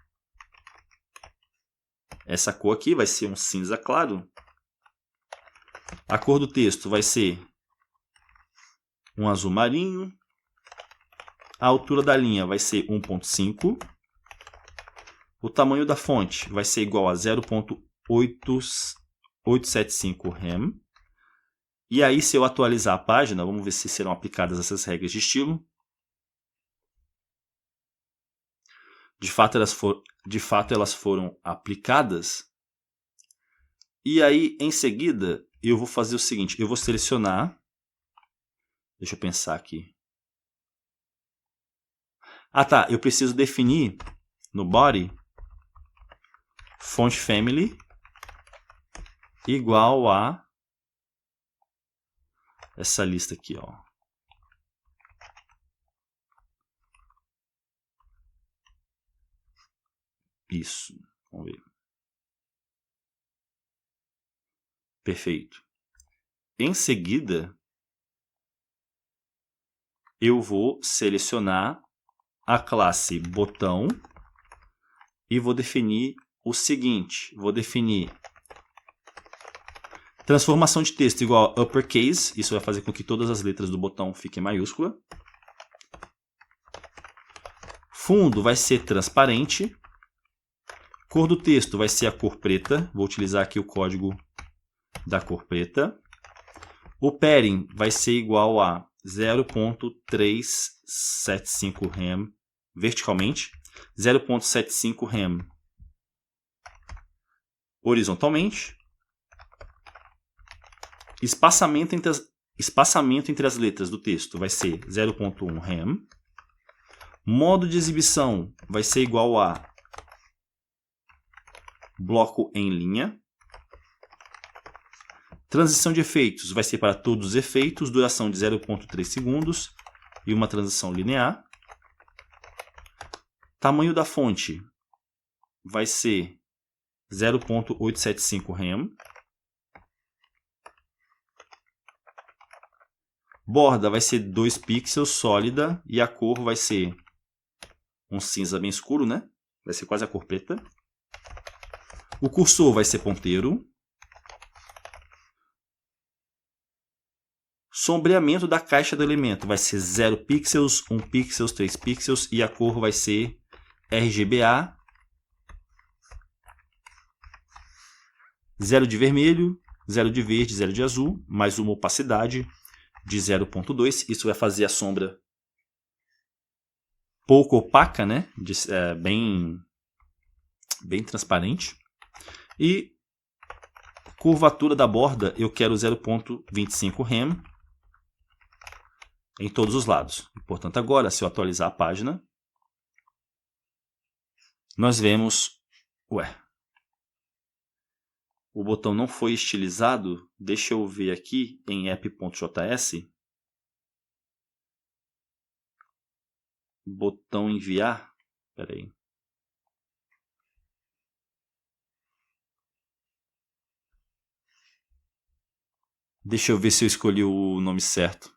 essa cor aqui, vai ser um cinza claro. A cor do texto vai ser um azul marinho. A altura da linha vai ser 1.5. O tamanho da fonte vai ser igual a 0.875 rem. E aí, se eu atualizar a página, vamos ver se serão aplicadas essas regras de estilo. De fato, elas foram aplicadas. E aí, em seguida, eu vou fazer o seguinte. Eu vou selecionar. Deixa eu pensar aqui. Ah, tá. Eu preciso definir no body font family igual a essa lista aqui, ó. Isso. Vamos ver. Perfeito. Em seguida, eu vou selecionar a classe botão e vou definir o seguinte. Vou definir transformação de texto igual a uppercase. Isso vai fazer com que todas as letras do botão fiquem maiúscula. Fundo vai ser transparente. Cor do texto vai ser a cor preta. Vou utilizar aqui o código da cor preta. O padding vai ser igual a 0.375 rem verticalmente, 0.75 rem horizontalmente. Espaçamento entre as letras do texto vai ser 0.1 rem. Modo de exibição vai ser igual a bloco em linha. Transição de efeitos vai ser para todos os efeitos, duração de 0.3 segundos e uma transição linear. Tamanho da fonte vai ser 0.875 rem. Borda vai ser 2 pixels, sólida, e a cor vai ser um cinza bem escuro, né? Vai ser quase a cor preta. O cursor vai ser ponteiro. Sombreamento da caixa do elemento vai ser 0 pixels, 1 pixels, 3 pixels, e a cor vai ser RGBA. 0 de vermelho, 0 de verde, 0 de azul, mais uma opacidade de 0.2. Isso vai fazer a sombra pouco opaca, né? Bem transparente. E curvatura da borda eu quero 0.25 rem em todos os lados. Portanto, agora, se eu atualizar a página, nós vemos... o botão não foi estilizado. Deixa eu ver aqui em app.js. Botão enviar. Espera aí. Deixa eu ver se eu escolhi o nome certo.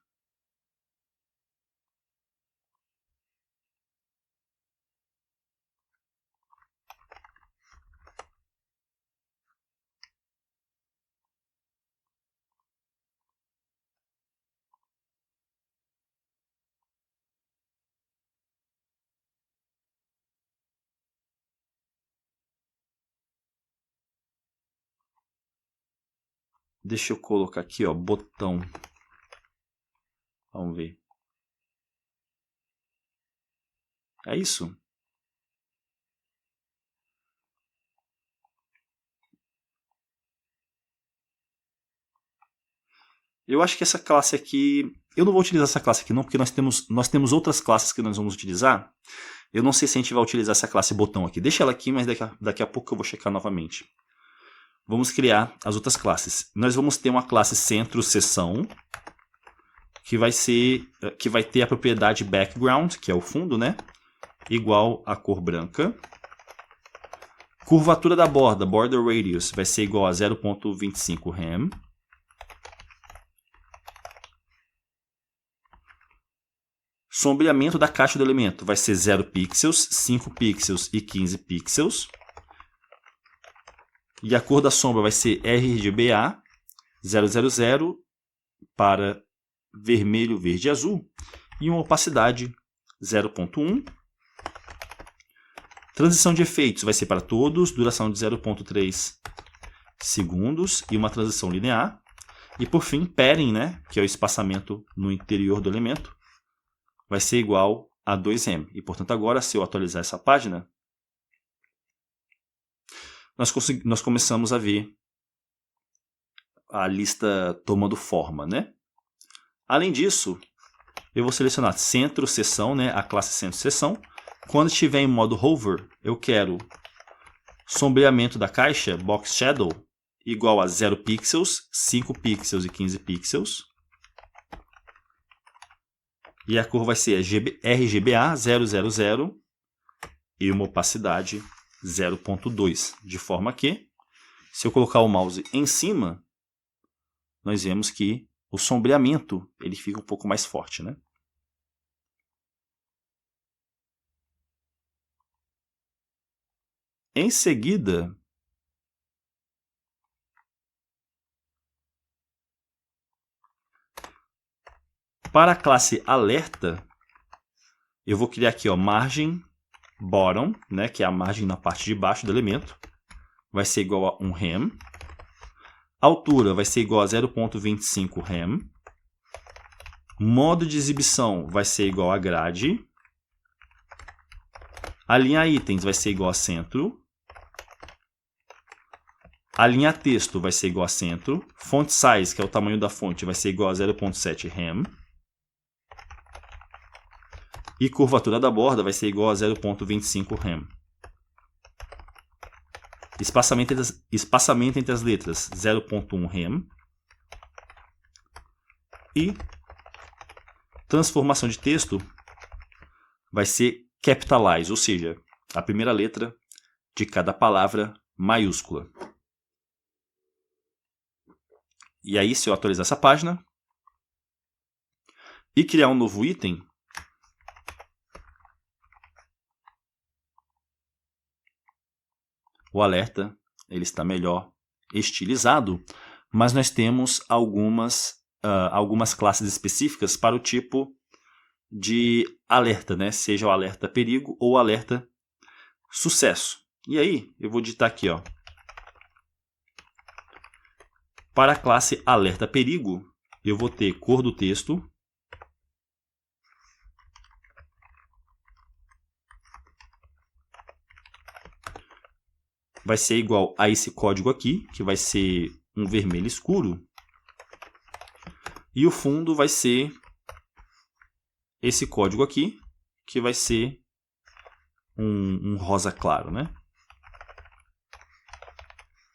Deixa eu colocar aqui, ó, botão. Vamos ver. É isso? Eu acho que essa classe aqui... Eu não vou utilizar essa classe aqui não, porque nós temos outras classes que nós vamos utilizar. Eu não sei se a gente vai utilizar essa classe botão aqui. Deixa ela aqui, mas daqui a pouco eu vou checar novamente. Vamos criar as outras classes. Nós vamos ter uma classe centro seção, que vai ter a propriedade background, que é o fundo, né? Igual a cor branca. Curvatura da borda, border radius, vai ser igual a 0.25 rem. Sombreamento da caixa do elemento vai ser 0 pixels, 5 pixels e 15 pixels. E a cor da sombra vai ser RGBA 000 para vermelho, verde e azul. E uma opacidade 0.1. Transição de efeitos vai ser para todos, duração de 0.3 segundos e uma transição linear. E por fim, padding, né, que é o espaçamento no interior do elemento, vai ser igual a 2M. E portanto agora, se eu atualizar essa página, nós começamos a ver a lista tomando forma, né? Além disso, eu vou selecionar centro, seção, né, a classe centro, seção. Quando estiver em modo hover, eu quero sombreamento da caixa, box shadow, igual a 0 pixels, 5 pixels e 15 pixels. E a cor vai ser RGBA 000 e uma opacidade 0.2. De forma que, se eu colocar o mouse em cima, nós vemos que o sombreamento ele fica um pouco mais forte, né? Em seguida, para a classe alerta, eu vou criar aqui, ó, margem bottom, né, que é a margem na parte de baixo do elemento, vai ser igual a 1 rem. Altura vai ser igual a 0.25 rem. Modo de exibição vai ser igual a grade. Alinhar itens vai ser igual a centro. Alinhar texto vai ser igual a centro. Font size, que é o tamanho da fonte, vai ser igual a 0.7 rem. E curvatura da borda vai ser igual a 0.25 rem. Espaçamento entre as letras, 0.1 rem. E transformação de texto vai ser capitalize, ou seja, a primeira letra de cada palavra maiúscula. E aí, se eu atualizar essa página e criar um novo item, o alerta ele está melhor estilizado, mas nós temos algumas classes específicas para o tipo de alerta, né? Seja o alerta perigo ou o alerta sucesso. E aí, eu vou digitar aqui, ó. Para a classe alerta perigo, eu vou ter cor do texto, vai ser igual a esse código aqui, que vai ser um vermelho escuro. E o fundo vai ser esse código aqui, que vai ser um rosa claro, né?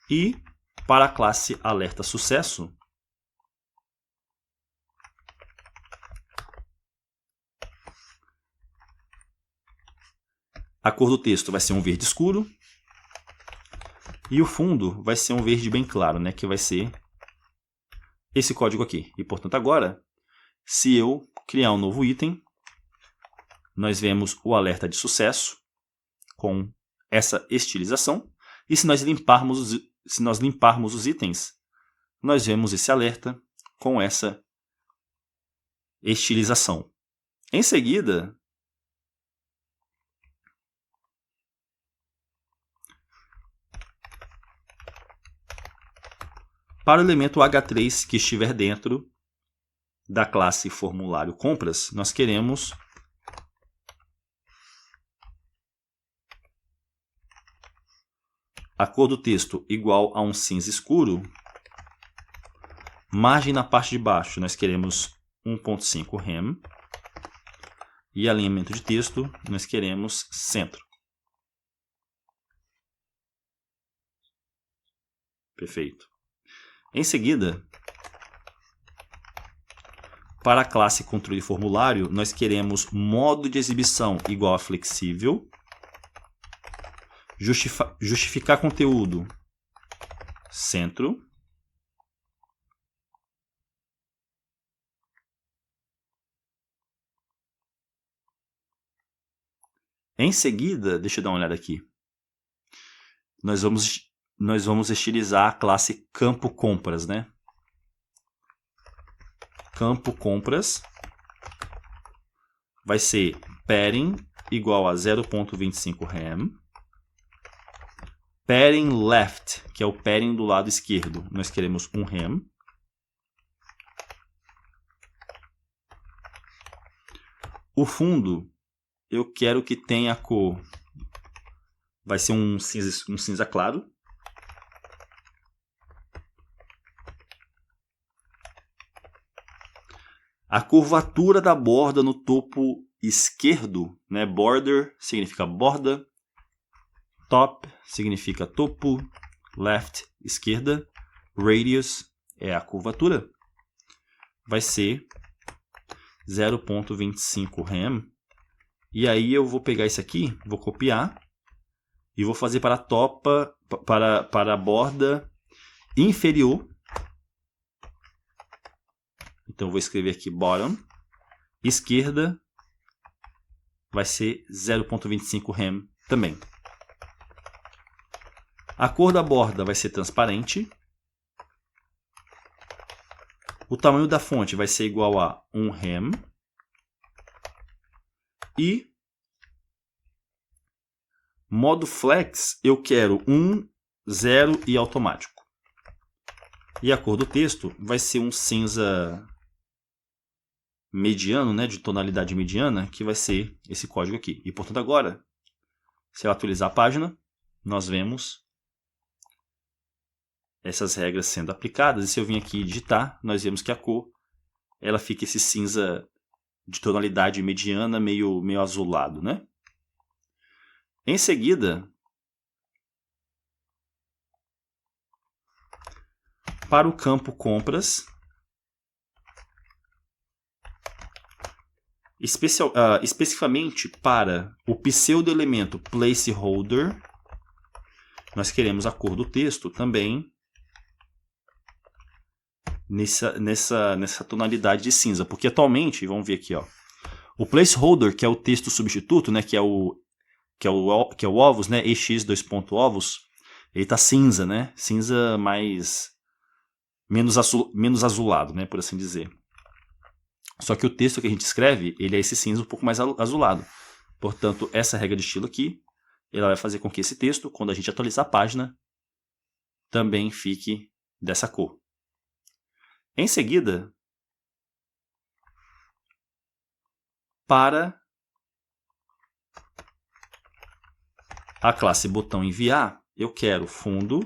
E para a classe alerta sucesso, a cor do texto vai ser um verde escuro. E o fundo vai ser um verde bem claro, né? Que vai ser esse código aqui. E, portanto, agora, se eu criar um novo item, nós vemos o alerta de sucesso com essa estilização. E se nós limparmos os itens, nós vemos esse alerta com essa estilização. Em seguida, para o elemento H3 que estiver dentro da classe formulário compras, nós queremos a cor do texto igual a um cinza escuro. Margem na parte de baixo, nós queremos 1.5 rem. E alinhamento de texto, nós queremos centro. Perfeito. Em seguida, Para a classe controle formulário, nós queremos modo de exibição igual a flexível, justificar conteúdo, centro, em seguida, deixa eu dar uma olhada aqui, nós vamos estilizar a classe campo compras, né? Campo compras vai ser padding igual a 0.25 rem. Padding left, que é o padding do lado esquerdo, nós queremos 1 rem. O fundo, eu quero que tenha a cor, vai ser um cinza claro. A curvatura da borda no topo esquerdo, né? Border significa borda, top significa topo, left, esquerda, radius é a curvatura, vai ser 0.25 rem. E aí eu vou pegar isso aqui, vou copiar e vou fazer para a topa, para a borda inferior. Então, vou escrever aqui bottom. Esquerda vai ser 0.25 rem também. A cor da borda vai ser transparente. O tamanho da fonte vai ser igual a 1 rem. E modo flex, eu quero 1, 0 e automático. E a cor do texto vai ser um cinza mediano, né, de tonalidade mediana, que vai ser esse código aqui. E, portanto, agora, se eu atualizar a página, nós vemos essas regras sendo aplicadas. E se eu vim aqui digitar, nós vemos que a cor ela fica esse cinza de tonalidade mediana, meio azulado, né? Em seguida, para o campo compras, especificamente para o pseudo-elemento placeholder, nós queremos a cor do texto também nessa tonalidade de cinza. Porque atualmente, vamos ver aqui, ó, o placeholder, que é o texto substituto, né, que é o ovos, né, ex2.ovos, ele está cinza, né, cinza menos azulado, né, por assim dizer. Só que o texto que a gente escreve, ele é esse cinza um pouco mais azulado. Portanto, essa regra de estilo aqui, ela vai fazer com que esse texto, quando a gente atualizar a página, também fique dessa cor. Em seguida, para a classe botão enviar, eu quero fundo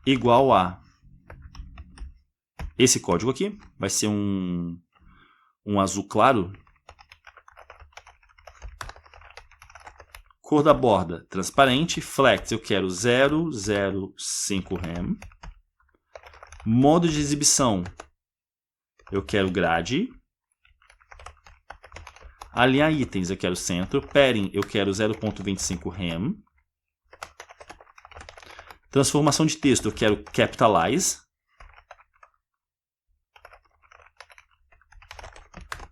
igual a esse código aqui, vai ser um azul claro. Cor da borda, transparente. Flex, eu quero 0.05 rem. Modo de exibição, eu quero grade. Alinhar itens, eu quero centro. Padding, eu quero 0.25 rem. Transformação de texto, eu quero capitalize.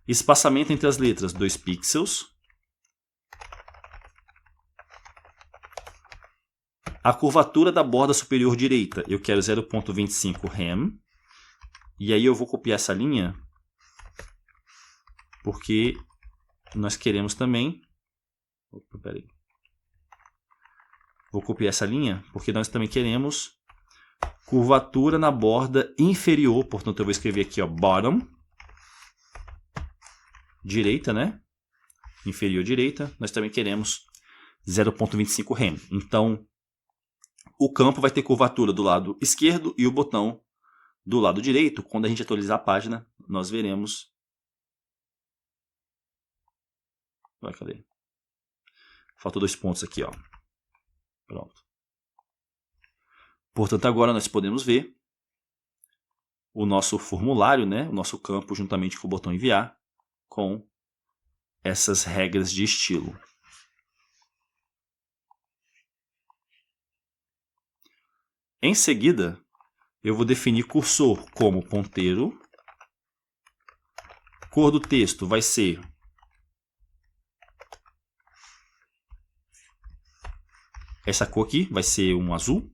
Espaçamento entre as letras, 2 pixels. A curvatura da borda superior direita, eu quero 0.25 rem. E aí eu vou copiar essa linha, porque nós queremos também... Opa, peraí. Vou copiar essa linha, porque nós também queremos curvatura na borda inferior. Portanto, eu vou escrever aqui, ó, bottom. Direita, né? Inferior direita. Nós também queremos 0.25 rem. Então, o campo vai ter curvatura do lado esquerdo e o botão do lado direito. Quando a gente atualizar a página, nós veremos... Vai, cadê? Faltou 2 pontos aqui, ó. Pronto. Portanto, agora nós podemos ver o nosso formulário, né, o nosso campo, juntamente com o botão enviar, com essas regras de estilo. Em seguida, eu vou definir cursor como ponteiro. Cor do texto vai ser essa cor aqui, vai ser um azul.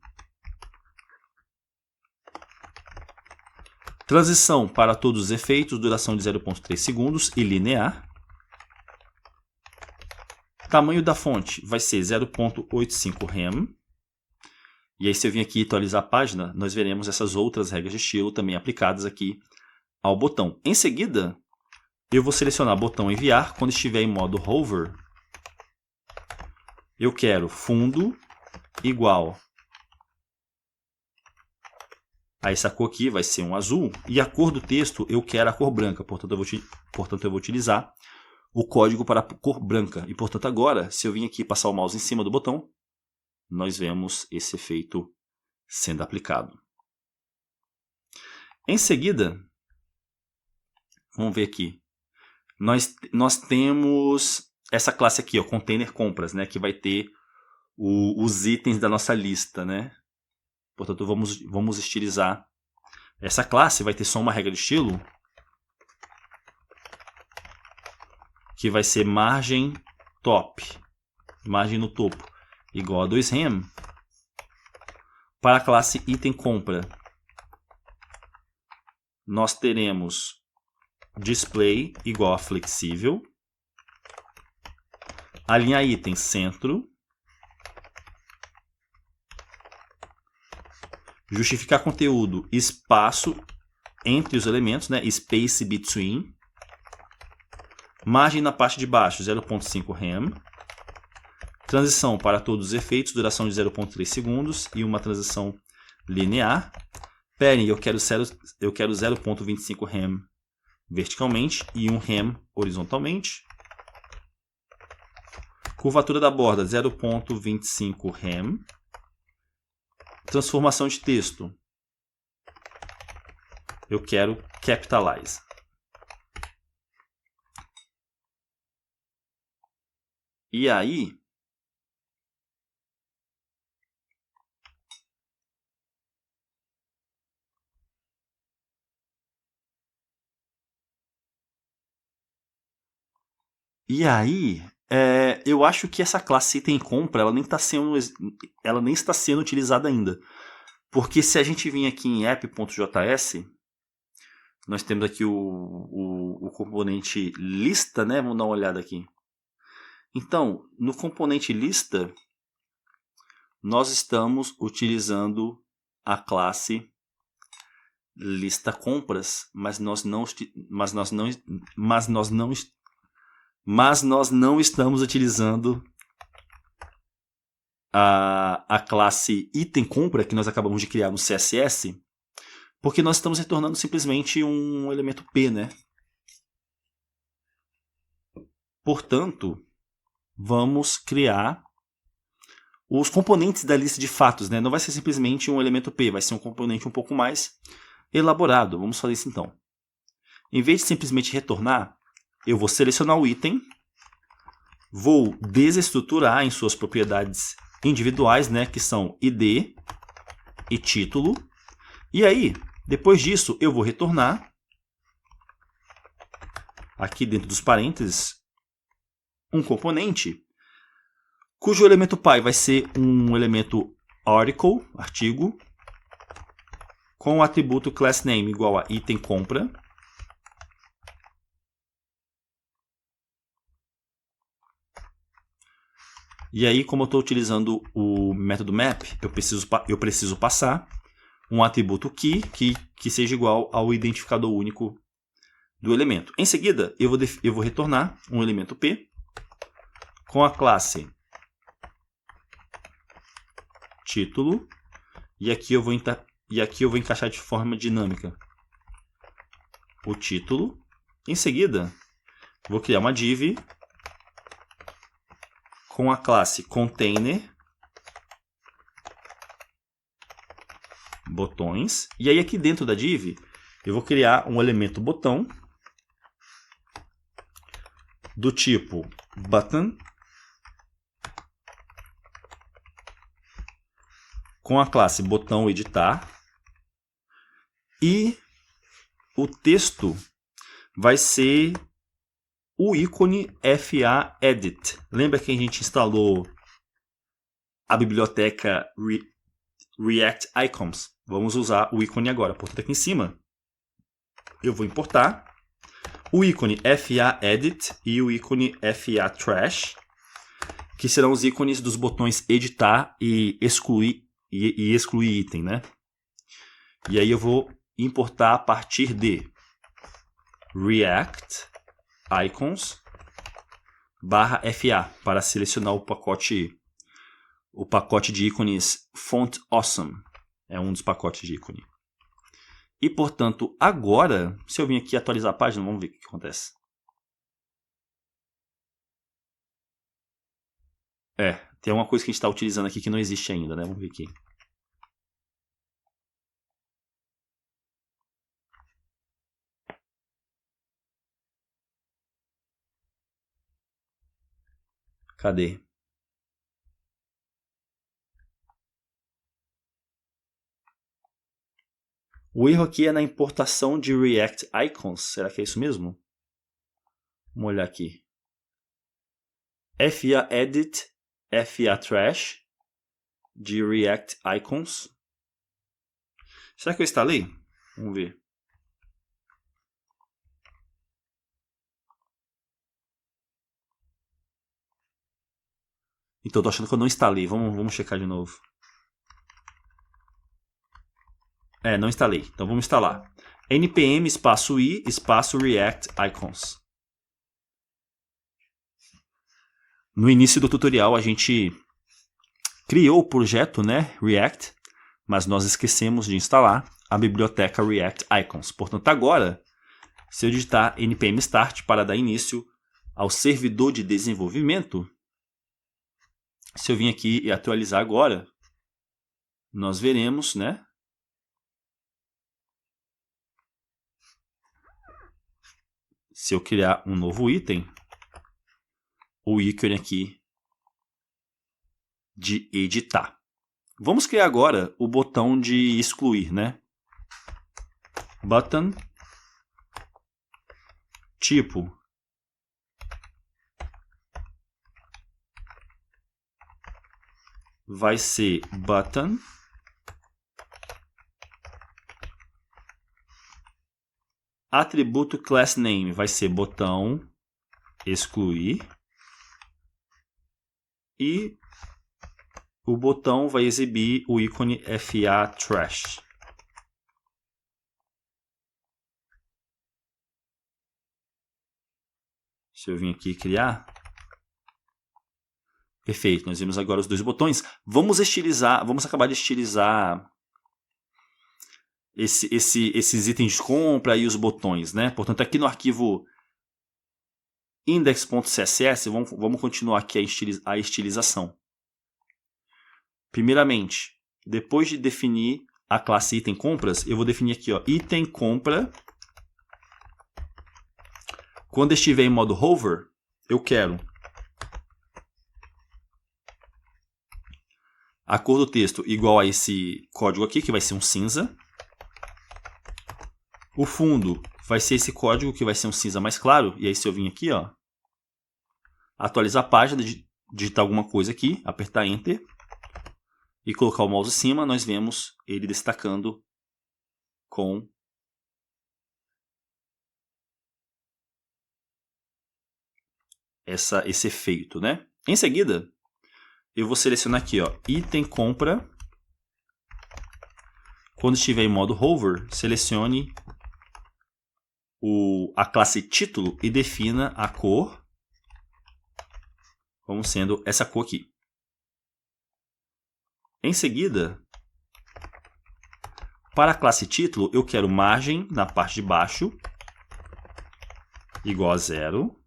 Transição para todos os efeitos, duração de 0,3 segundos e linear. Tamanho da fonte vai ser 0,85 rem. E aí, se eu vir aqui atualizar a página, nós veremos essas outras regras de estilo também aplicadas aqui ao botão. Em seguida, eu vou selecionar o botão enviar. Quando estiver em modo hover, eu quero fundo igual a essa cor aqui, vai ser um azul. E a cor do texto eu quero a cor branca, portanto eu vou utilizar o código para a cor branca. E portanto agora, se eu vir aqui passar o mouse em cima do botão, nós vemos esse efeito sendo aplicado. Em seguida, vamos ver aqui. Nós temos essa classe aqui, ó, container compras, né, que vai ter os itens da nossa lista, né? Portanto, vamos estilizar. Essa classe vai ter só uma regra de estilo, que vai ser margem top, margem no topo, igual a 2 rem. Para a classe item compra, nós teremos display igual a flexível, a linha item centro, justificar conteúdo espaço entre os elementos, né, space between, margem na parte de baixo 0,5 rem, transição para todos os efeitos, duração de 0,3 segundos e uma transição linear. Padding, eu quero 0,25 rem verticalmente e 1 rem horizontalmente. Curvatura da borda 0,25 rem. Transformação de texto, eu quero capitalize. E aí, eu acho que essa classe item compra, ela nem está sendo utilizada ainda. Porque se a gente vir aqui em app.js, nós temos aqui o componente lista, né? Vamos dar uma olhada aqui. Então, no componente lista, nós estamos utilizando a classe lista compras, mas nós não estamos utilizando a classe item compra que nós acabamos de criar no CSS, porque nós estamos retornando simplesmente um elemento P, né? Portanto, vamos criar os componentes da lista de fatos, né? Não vai ser simplesmente um elemento P, vai ser um componente um pouco mais elaborado. Vamos fazer isso então. Em vez de simplesmente retornar, eu vou selecionar o item, vou desestruturar em suas propriedades individuais, né, que são ID e título. E aí, depois disso, eu vou retornar aqui dentro dos parênteses um componente cujo elemento pai vai ser um elemento article, artigo, com o atributo className igual a item compra. E aí, como eu estou utilizando o método map, eu preciso passar um atributo key que seja igual ao identificador único do elemento. Em seguida, eu vou retornar um elemento P com a classe título, e aqui eu vou encaixar de forma dinâmica o título. Em seguida, vou criar uma div com a classe container botões, e aí aqui dentro da div Eu vou criar um elemento botão do tipo button com a classe botão editar e o texto vai ser o ícone FA Edit. Lembra que a gente instalou a biblioteca React Icons? Vamos usar o ícone agora. Portanto, aqui em cima eu vou importar o ícone FA Edit e o ícone FA Trash, que serão os ícones dos botões editar e excluir item, né? E aí eu vou importar a partir de React Icons /FA para selecionar o pacote de ícones Font Awesome. É um dos pacotes de ícone. E, portanto, agora, se eu vim aqui atualizar a página, vamos ver o que acontece. Tem uma coisa que a gente está utilizando aqui que não existe ainda, né? Vamos ver aqui. Cadê? O erro aqui é na importação de React Icons. Será que é isso mesmo? Vamos olhar aqui. FA Edit, FA Trash de React Icons. Será que eu instalei? Vamos ver. Então, tô achando que eu não instalei. Vamos checar de novo. Não instalei. Então, vamos instalar. npm espaço i espaço React Icons. No início do tutorial, a gente criou o projeto, né, React, mas nós esquecemos de instalar a biblioteca React Icons. Portanto, agora, se eu digitar npm start para dar início ao servidor de desenvolvimento, se eu vir aqui e atualizar agora, nós veremos, né? Se eu criar um novo item, o ícone aqui de editar. Vamos criar agora o botão de excluir, né? Button, tipo, vai ser button, atributo class name vai ser botão excluir e o botão vai exibir o ícone FA Trash. Se eu vir aqui criar, perfeito, nós vimos agora os dois botões. Vamos acabar de estilizar esses itens de compra e os botões, né? Portanto, aqui no arquivo index.css, vamos continuar aqui a estilização. Primeiramente, depois de definir a classe item compras, eu vou definir aqui, ó, item compra. Quando estiver em modo hover, eu quero a cor do texto igual a esse código aqui, que vai ser um cinza. O fundo vai ser esse código, que vai ser um cinza mais claro. E aí, se eu vir aqui, ó, atualizar a página, digitar alguma coisa aqui, apertar Enter e colocar o mouse em cima, nós vemos ele destacando com esse efeito, né? Em seguida, eu vou selecionar aqui, ó, item compra. Quando estiver em modo hover, selecione a classe título e defina a cor como sendo essa cor aqui. Em seguida, para a classe título, eu quero margem na parte de baixo igual a 0.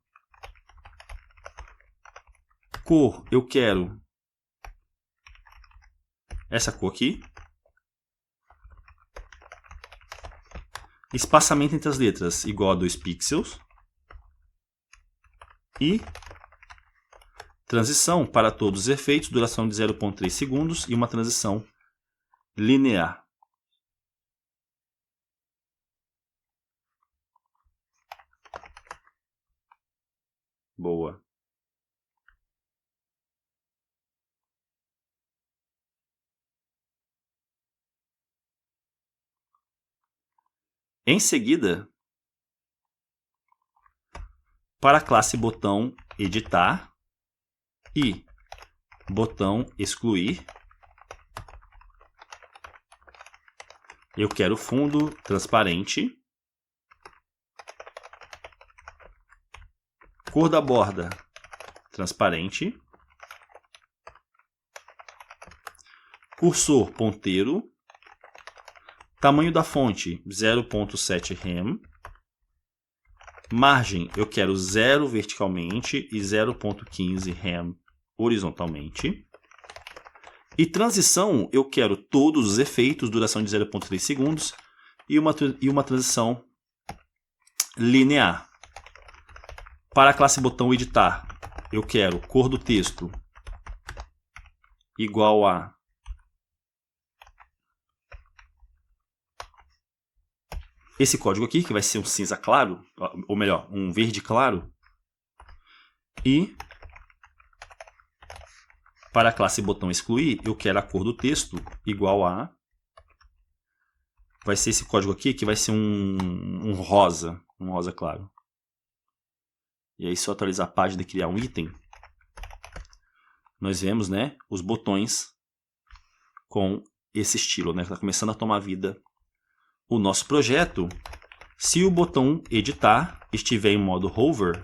Cor, eu quero essa cor aqui. Espaçamento entre as letras igual a 2 pixels. E transição para todos os efeitos, duração de 0,3 segundos e uma transição linear. Boa. Em seguida, para a classe botão editar e botão excluir, eu quero fundo transparente, cor da borda transparente, cursor ponteiro, tamanho da fonte 0,7 rem, margem eu quero 0 verticalmente e 0,15 rem horizontalmente. E transição eu quero todos os efeitos, duração de 0,3 segundos e uma transição linear. Para a classe botão editar, eu quero cor do texto igual a esse código aqui, que vai ser um cinza claro, ou melhor, um verde claro. E para a classe botão excluir, eu quero a cor do texto igual a... vai ser esse código aqui, que vai ser um rosa claro. E aí, se eu atualizar a página e criar um item, nós vemos, né, os botões com esse estilo, né? Está começando a tomar vida o nosso projeto. Se o botão editar estiver em modo hover,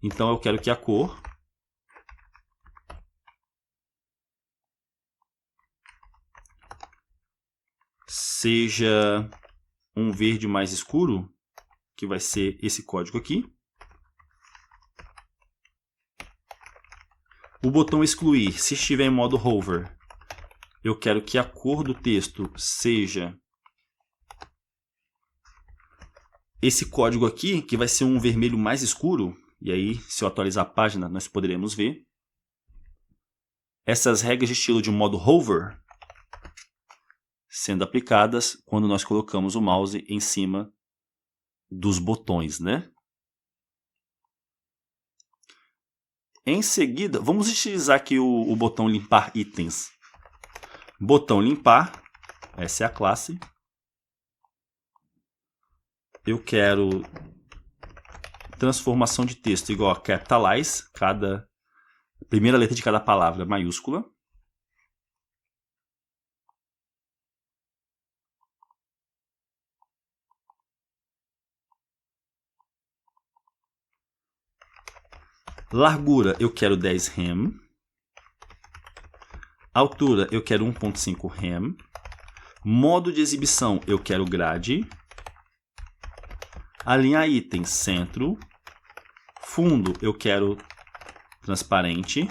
então eu quero que a cor seja um verde mais escuro, que vai ser esse código aqui. O botão excluir, se estiver em modo hover, eu quero que a cor do texto seja esse código aqui, que vai ser um vermelho mais escuro. E aí, se eu atualizar a página, nós poderemos ver essas regras de estilo de modo hover sendo aplicadas quando nós colocamos o mouse em cima dos botões, né? Em seguida, vamos utilizar aqui o botão limpar itens. Botão limpar, essa é a classe. Eu quero transformação de texto igual a capitalize, cada primeira letra de cada palavra maiúscula. Largura eu quero 10 rem. Altura eu quero 1,5 rem. Modo de exibição eu quero grade. Alinhar itens centro. Fundo eu quero transparente.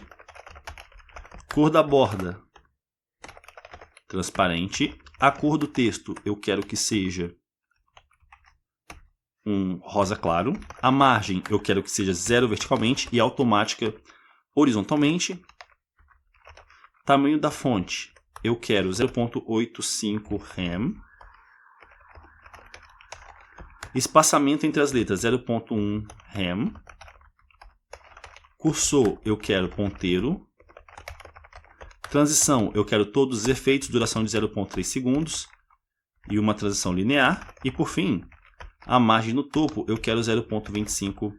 Cor da borda transparente. A cor do texto eu quero que seja um rosa claro. A margem eu quero que seja 0 verticalmente e automática horizontalmente. Tamanho da fonte eu quero 0,85 rem. Espaçamento entre as letras 0,1 rem. Cursor eu quero ponteiro. Transição eu quero todos os efeitos, duração de 0,3 segundos e uma transição linear. E por fim, a margem no topo eu quero 0,25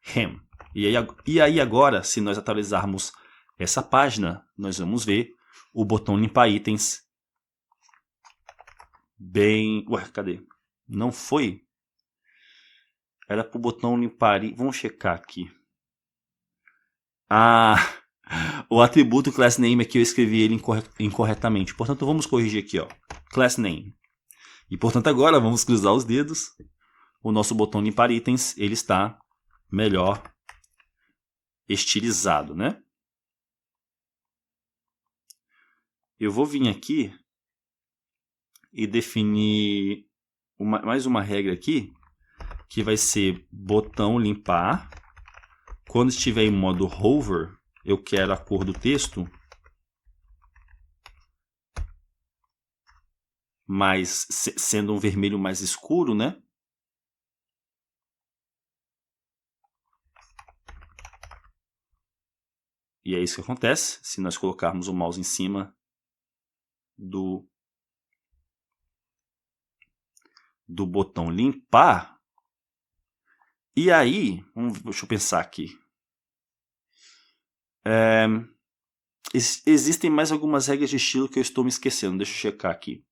rem. E aí agora, se nós atualizarmos essa página, nós vamos ver o botão limpar itens bem... Ué, cadê? Não foi? Era para o botão limpar... Vamos checar aqui. Ah, o atributo class name aqui eu escrevi ele incorretamente. Portanto, vamos corrigir aqui, ó. Class name. E portanto agora vamos cruzar os dedos. O nosso botão limpar itens, ele está melhor estilizado, né? Eu vou vir aqui e definir mais uma regra aqui, que vai ser botão limpar. Quando estiver em modo hover, eu quero a cor do texto sendo um vermelho mais escuro, né? E é isso que acontece se nós colocarmos o mouse em cima do botão limpar. E aí, deixa eu pensar aqui. Existem mais algumas regras de estilo que eu estou me esquecendo. Deixa eu checar aqui.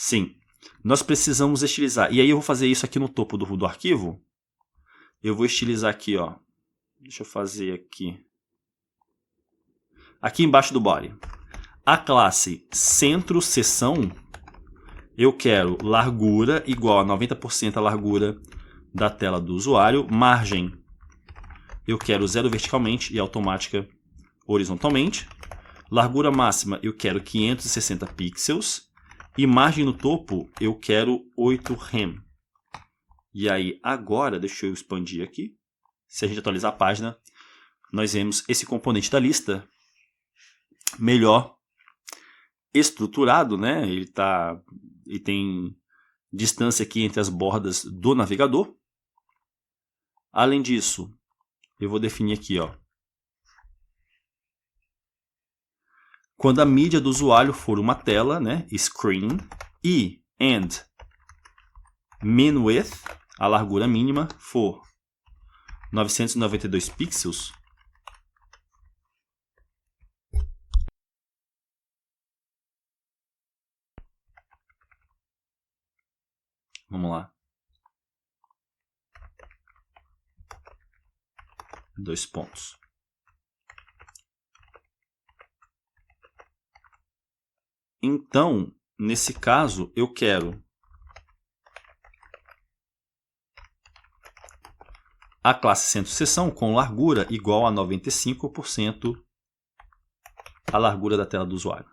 Sim, nós precisamos estilizar. E aí eu vou fazer isso aqui no topo do arquivo. Eu vou estilizar aqui, ó. Deixa eu fazer aqui. Aqui embaixo do body. A classe centro seção, eu quero largura igual a 90% a largura da tela do usuário. Margem, eu quero 0 verticalmente e automática horizontalmente. Largura máxima, eu quero 560 pixels. E margem no topo, eu quero 8 rem. E aí, agora, deixa eu expandir aqui. Se a gente atualizar a página, nós vemos esse componente da lista melhor estruturado, né? Ele tem distância aqui entre as bordas do navegador. Além disso, eu vou definir aqui, ó. Quando a mídia do usuário for uma tela, né? Screen. E min width, a largura mínima, for 992 pixels. Vamos lá. 2 pontos. Então, nesse caso, eu quero a classe centro seção com largura igual a 95% a largura da tela do usuário.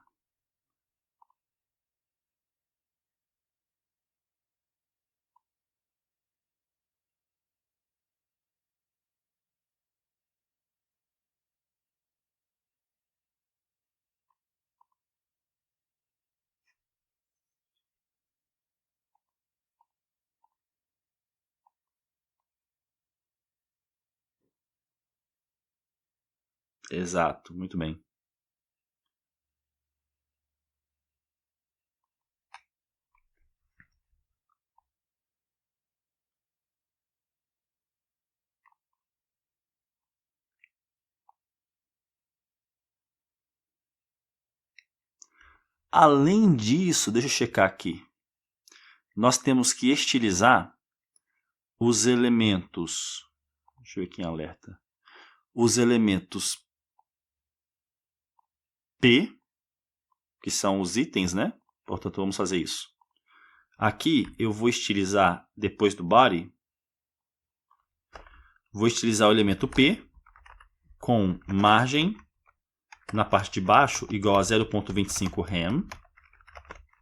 Exato, muito bem. Além disso, deixa eu checar aqui. Nós temos que estilizar os elementos. Deixa eu ver aqui em alerta. Os elementos P, que são os itens, né? Portanto, vamos fazer isso. Aqui eu vou estilizar depois do body. Vou estilizar o elemento P com margem na parte de baixo igual a 0.25 rem.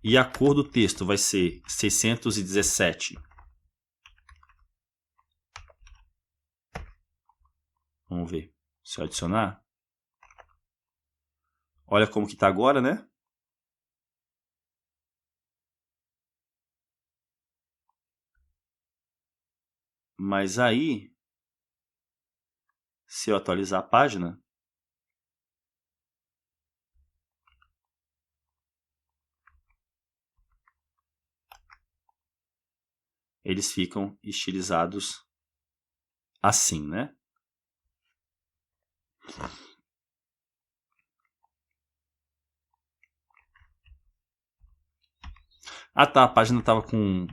E a cor do texto vai ser 617. Vamos ver. Se eu adicionar. Olha como que está agora, né? Mas aí, se eu atualizar a página, eles ficam estilizados assim, né? Ah tá, a página estava com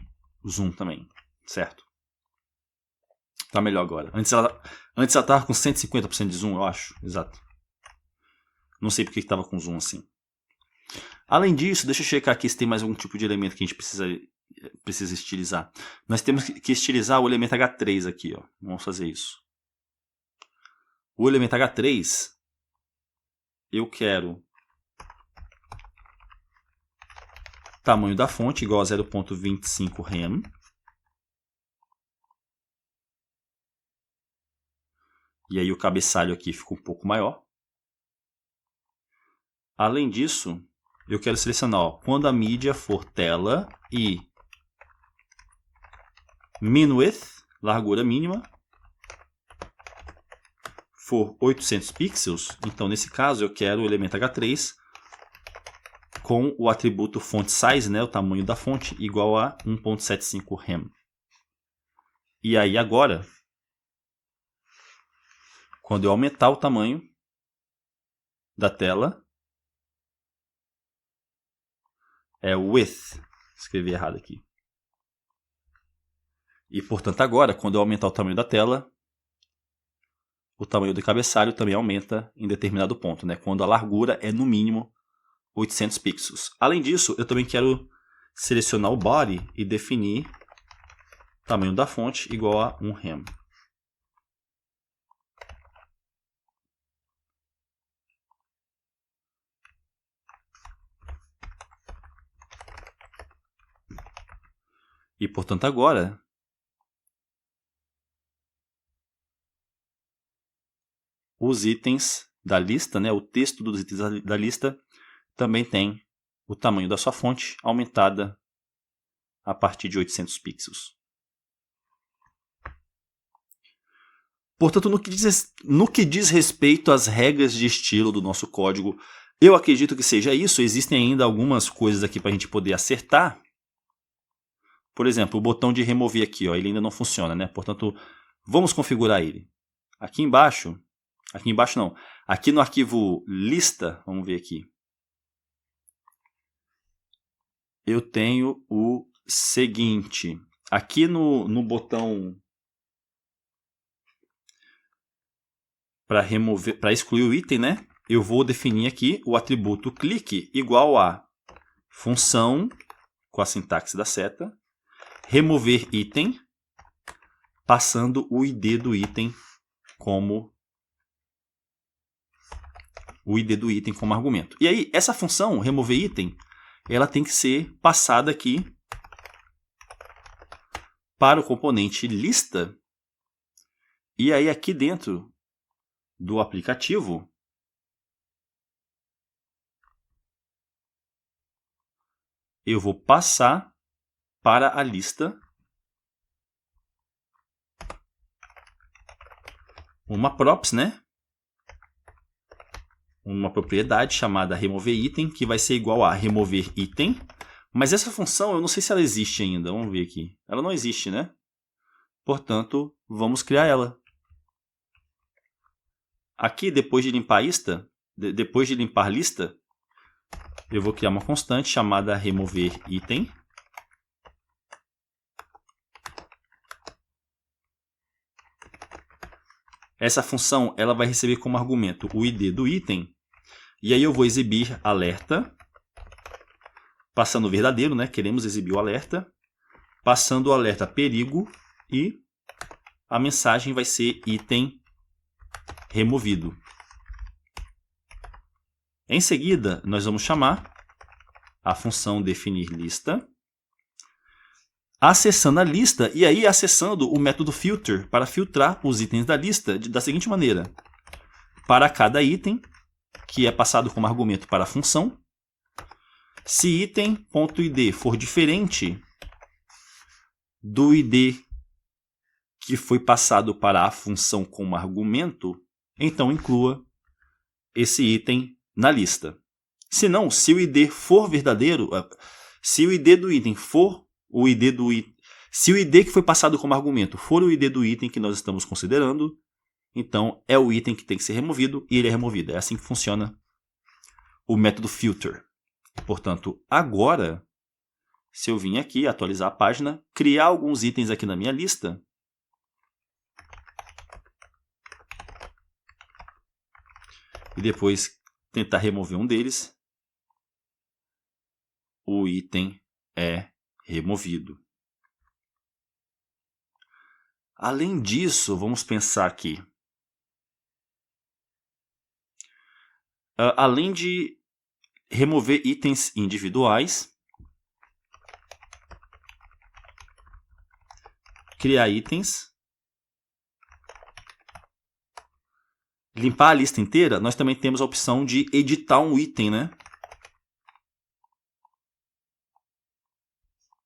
zoom também, certo? Tá melhor agora. Antes ela estava com 150% de zoom, eu acho, exato. Não sei porque estava com zoom assim. Além disso, deixa eu checar aqui se tem mais algum tipo de elemento que a gente precisa precisa estilizar? Nós temos que estilizar o elemento H3 aqui, ó. Vamos fazer isso. O elemento H3, eu quero tamanho da fonte igual a 0.25 rem. E aí o cabeçalho aqui fica um pouco maior. Além disso, eu quero selecionar, ó, quando a mídia for tela e min width, largura mínima, for 800 pixels, então nesse caso eu quero o elemento H3 com o atributo font size, né, o tamanho da fonte, igual a 1.75 rem. E aí agora, quando eu aumentar o tamanho da tela, é width, escrevi errado aqui. E portanto agora, quando eu aumentar o tamanho da tela, o tamanho do cabeçalho também aumenta em determinado ponto, né? Quando a largura é no mínimo 800 pixels. Além disso, eu também quero selecionar o body e definir o tamanho da fonte igual a 1 rem. E portanto agora, os itens da lista, né, o texto dos itens da lista também tem o tamanho da sua fonte aumentada a partir de 800 pixels. Portanto, no que diz respeito às regras de estilo do nosso código, eu acredito que seja isso. Existem ainda algumas coisas aqui para a gente poder acertar. Por exemplo, o botão de remover aqui, ó, ele ainda não funciona, né? Portanto, vamos configurar ele. Aqui embaixo não, aqui no arquivo lista, vamos ver aqui. Eu tenho o seguinte, aqui no botão para excluir o item, né? Eu vou definir aqui o atributo clique igual a função com a sintaxe da seta, remover item, passando o ID do item como argumento. E aí, essa função, remover item, ela tem que ser passada aqui para o componente lista. E aí, aqui dentro do aplicativo, eu vou passar para a lista uma props, né? Uma propriedade chamada remover item, que vai ser igual a remover item. Mas essa função, eu não sei se ela existe ainda. Vamos ver aqui. Ela não existe, né? Portanto, vamos criar ela. Aqui, depois de limpar lista, eu vou criar uma constante chamada remover item. Essa função ela vai receber como argumento o ID do item. E aí eu vou exibir alerta, passando o verdadeiro, né? Queremos exibir o alerta, passando o alerta perigo e a mensagem vai ser item removido. Em seguida, nós vamos chamar a função definir lista, acessando a lista e aí acessando o método filter para filtrar os itens da lista da seguinte maneira. Para cada item, que é passado como argumento para a função, se item.id for diferente do id que foi passado para a função como argumento, então inclua esse item na lista. Se não, se o id for verdadeiro, se o id do item for o id do item, se o id que foi passado como argumento for o id do item que nós estamos considerando, então é o item que tem que ser removido e ele é removido. É assim que funciona o método filter. Portanto, agora, se eu vim aqui atualizar a página, criar alguns itens aqui na minha lista, e depois tentar remover um deles, o item é removido. Além disso, vamos pensar aqui. Além de remover itens individuais, criar itens, limpar a lista inteira, nós também temos a opção de editar um item, né?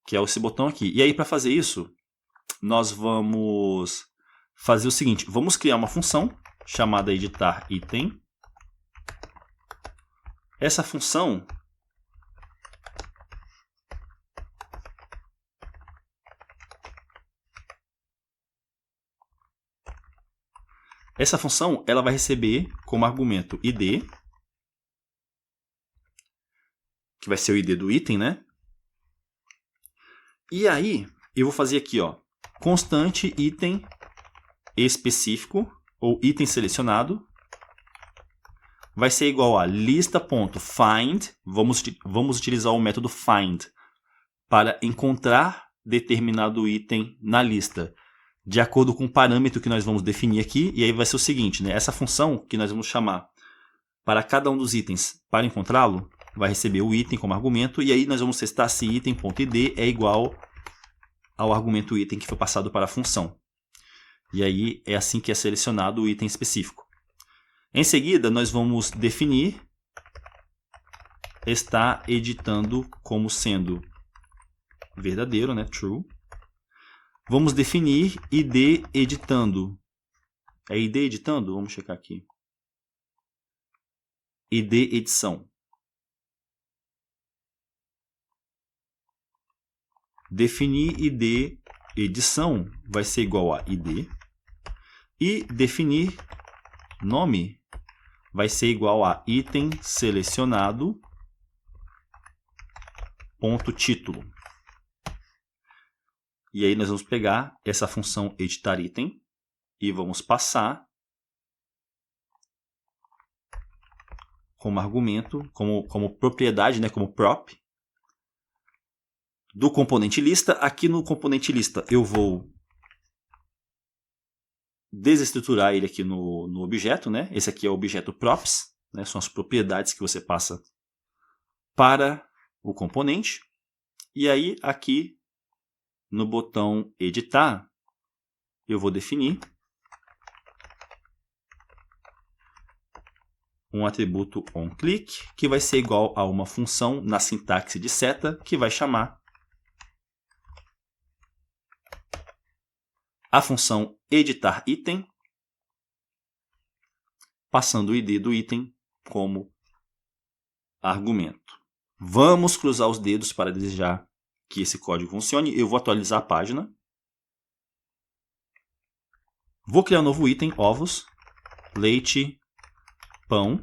Que é esse botão aqui. E aí, para fazer isso, nós vamos fazer o seguinte. Vamos criar uma função chamada editar item. Essa função ela vai receber como argumento id, que vai ser o id do item, né? E aí, eu vou fazer aqui, ó, constante item específico, ou item selecionado, vai ser igual a lista.find, vamos utilizar o método find, para encontrar determinado item na lista, de acordo com o parâmetro que nós vamos definir aqui, e aí vai ser o seguinte, né? Essa função que nós vamos chamar para cada um dos itens para encontrá-lo, vai receber o item como argumento, e aí nós vamos testar se item.id é igual ao argumento item que foi passado para a função. E aí é assim que é selecionado o item específico. Em seguida, nós vamos definir está editando como sendo verdadeiro, né? True. Vamos definir id editando. É id editando? Vamos checar aqui. id edição. Definir id edição vai ser igual a id. E definir nome vai ser igual a item selecionado ponto título. E aí nós vamos pegar essa função editar item e vamos passar como argumento, como propriedade, né, como prop, do componente lista. Aqui no componente lista eu vou desestruturar ele aqui no objeto, né? Esse aqui é o objeto props, né? São as propriedades que você passa para o componente. E aí aqui no botão editar, eu vou definir um atributo onClick, que vai ser igual a uma função na sintaxe de seta, que vai chamar a função editar item, passando o id do item como argumento. Vamos cruzar os dedos para desejar que esse código funcione. Eu vou atualizar a página. Vou criar um novo item, ovos, leite, pão.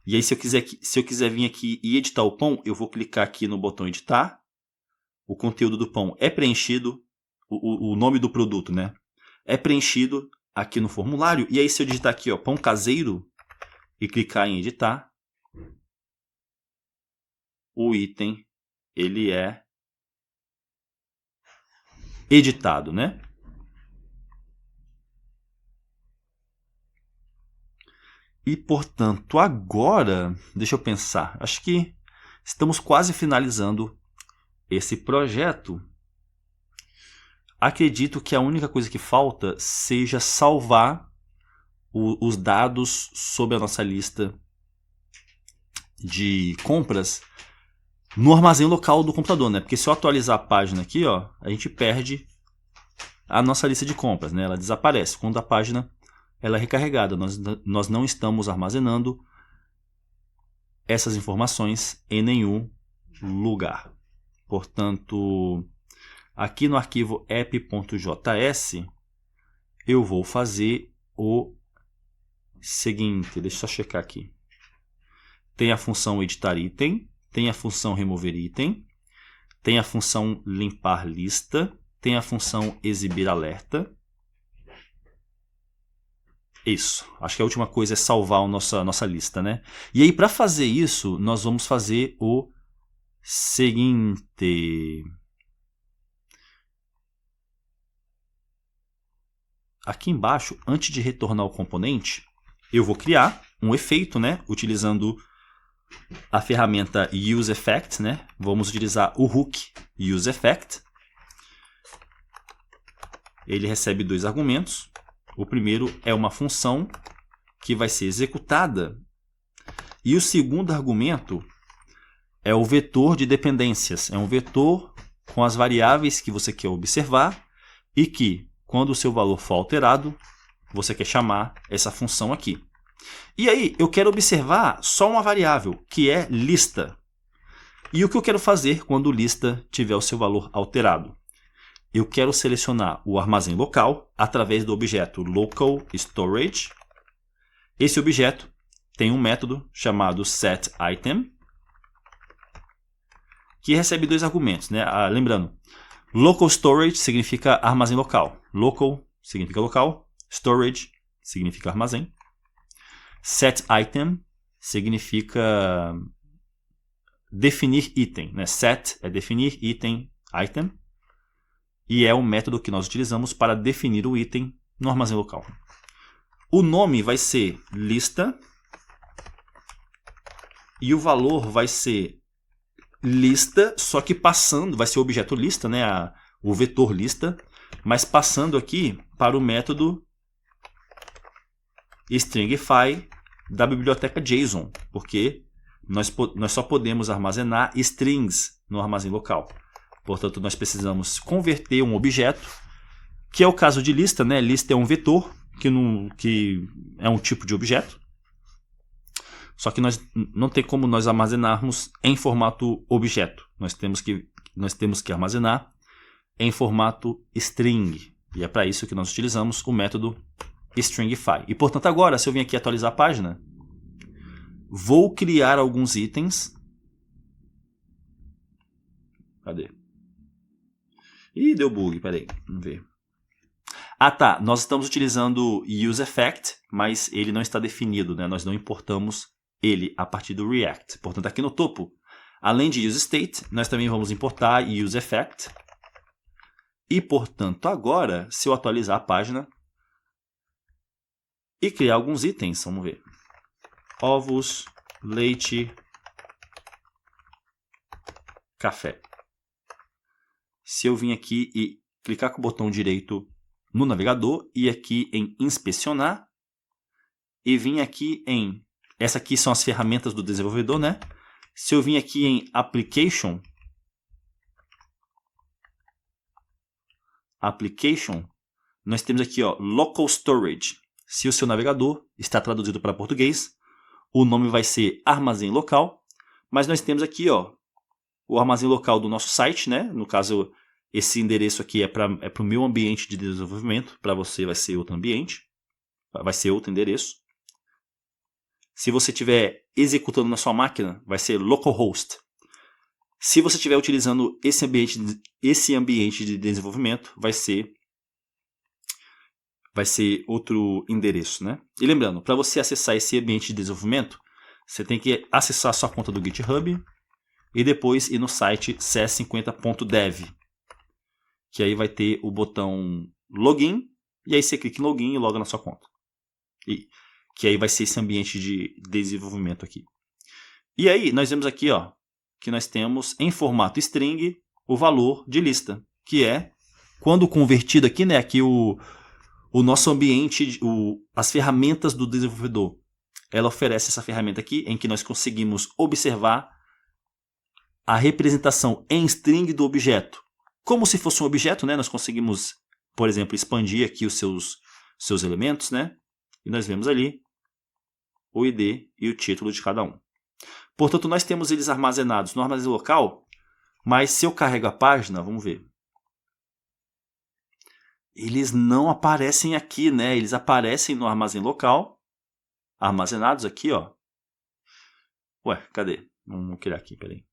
E aí, se eu quiser vir aqui e editar o pão, eu vou clicar aqui no botão editar. O conteúdo do pão é preenchido, o nome do produto, né? É preenchido aqui no formulário. E aí, se eu digitar aqui, ó, pão caseiro, e clicar em editar, o item ele é editado, né? E, portanto, agora, deixa eu pensar, acho que estamos quase finalizando esse projeto. Acredito que a única coisa que falta seja salvar os dados sobre a nossa lista de compras no armazém local do computador, né? Porque se eu atualizar a página aqui, ó, a gente perde a nossa lista de compras, né? Ela desaparece quando a página ela é recarregada. Nós não estamos armazenando essas informações em nenhum lugar. Portanto, aqui no arquivo app.js, eu vou fazer o seguinte, deixa eu só checar aqui. Tem a função editar item, tem a função remover item, tem a função limpar lista, tem a função exibir alerta. Isso, acho que a última coisa é salvar a nossa lista, né? E aí, para fazer isso, nós vamos fazer o seguinte. Aqui embaixo, antes de retornar o componente, eu vou criar um efeito, né, utilizando a ferramenta useEffect, né? Vamos utilizar o hook useEffect. Ele recebe dois argumentos. O primeiro é uma função que vai ser executada. E o segundo argumento é o vetor de dependências. É um vetor com as variáveis que você quer observar e que, quando o seu valor for alterado, você quer chamar essa função aqui. E aí, eu quero observar só uma variável, que é lista. E o que eu quero fazer quando lista tiver o seu valor alterado? Eu quero selecionar o armazém local através do objeto local storage. Esse objeto tem um método chamado setItem, que recebe dois argumentos, né? Lembrando, local storage significa armazém local. Local significa local, storage significa armazém. setItem significa definir item, né? Set é definir, item. E é o método que nós utilizamos para definir o item no armazém local. O nome vai ser lista e o valor vai ser lista, só que passando, vai ser o objeto lista, né? O vetor lista, mas passando aqui para o método stringify da biblioteca JSON, porque nós só podemos armazenar strings no armazém local. Portanto, nós precisamos converter um objeto, que é o caso de lista, né? Lista é um vetor, que é um tipo de objeto. Só que não tem como nós armazenarmos em formato objeto. Nós temos que armazenar em formato string. E é para isso que nós utilizamos o método stringify. E, portanto, agora, se eu vim aqui atualizar a página, vou criar alguns itens. Cadê? Ih, deu bug, peraí, vamos ver. Ah, tá, nós estamos utilizando useEffect, mas ele não está definido, né? Nós não importamos ele a partir do React. Portanto, aqui no topo, além de useState, nós também vamos importar useEffect. E, portanto, agora, se eu atualizar a página e criar alguns itens, vamos ver. Ovos, leite, café. Se eu vim aqui e clicar com o botão direito no navegador e aqui em inspecionar e vim aqui em... Essa aqui são as ferramentas do desenvolvedor, né? Se eu vim aqui em Application, nós temos aqui, ó, Local Storage. Se o seu navegador está traduzido para português, o nome vai ser Armazém Local, mas nós temos aqui, ó, o armazém local do nosso site, né? No caso, esse endereço aqui é para o meu ambiente de desenvolvimento, para você vai ser outro ambiente, vai ser outro endereço. Se você estiver executando na sua máquina, vai ser localhost. Se você estiver utilizando esse ambiente de desenvolvimento, vai ser outro endereço, né? E lembrando, para você acessar esse ambiente de desenvolvimento, você tem que acessar a sua conta do GitHub e depois ir no site cs50.dev, que aí vai ter o botão login, e aí você clica em login e loga na sua conta. Que aí vai ser esse ambiente de desenvolvimento aqui. E aí nós vemos aqui, ó, que nós temos em formato string o valor de lista, que é, quando convertido aqui, né, aqui o nosso ambiente, as ferramentas do desenvolvedor, ela oferece essa ferramenta aqui, em que nós conseguimos observar a representação em string do objeto. Como se fosse um objeto, né, nós conseguimos, por exemplo, expandir aqui os seus elementos, né, e nós vemos ali o ID e o título de cada um. Portanto, nós temos eles armazenados no armazém local, mas se eu carrego a página, vamos ver. Eles não aparecem aqui, né? Eles aparecem no armazém local, armazenados aqui, ó. Ué, cadê? Vamos criar aqui, peraí.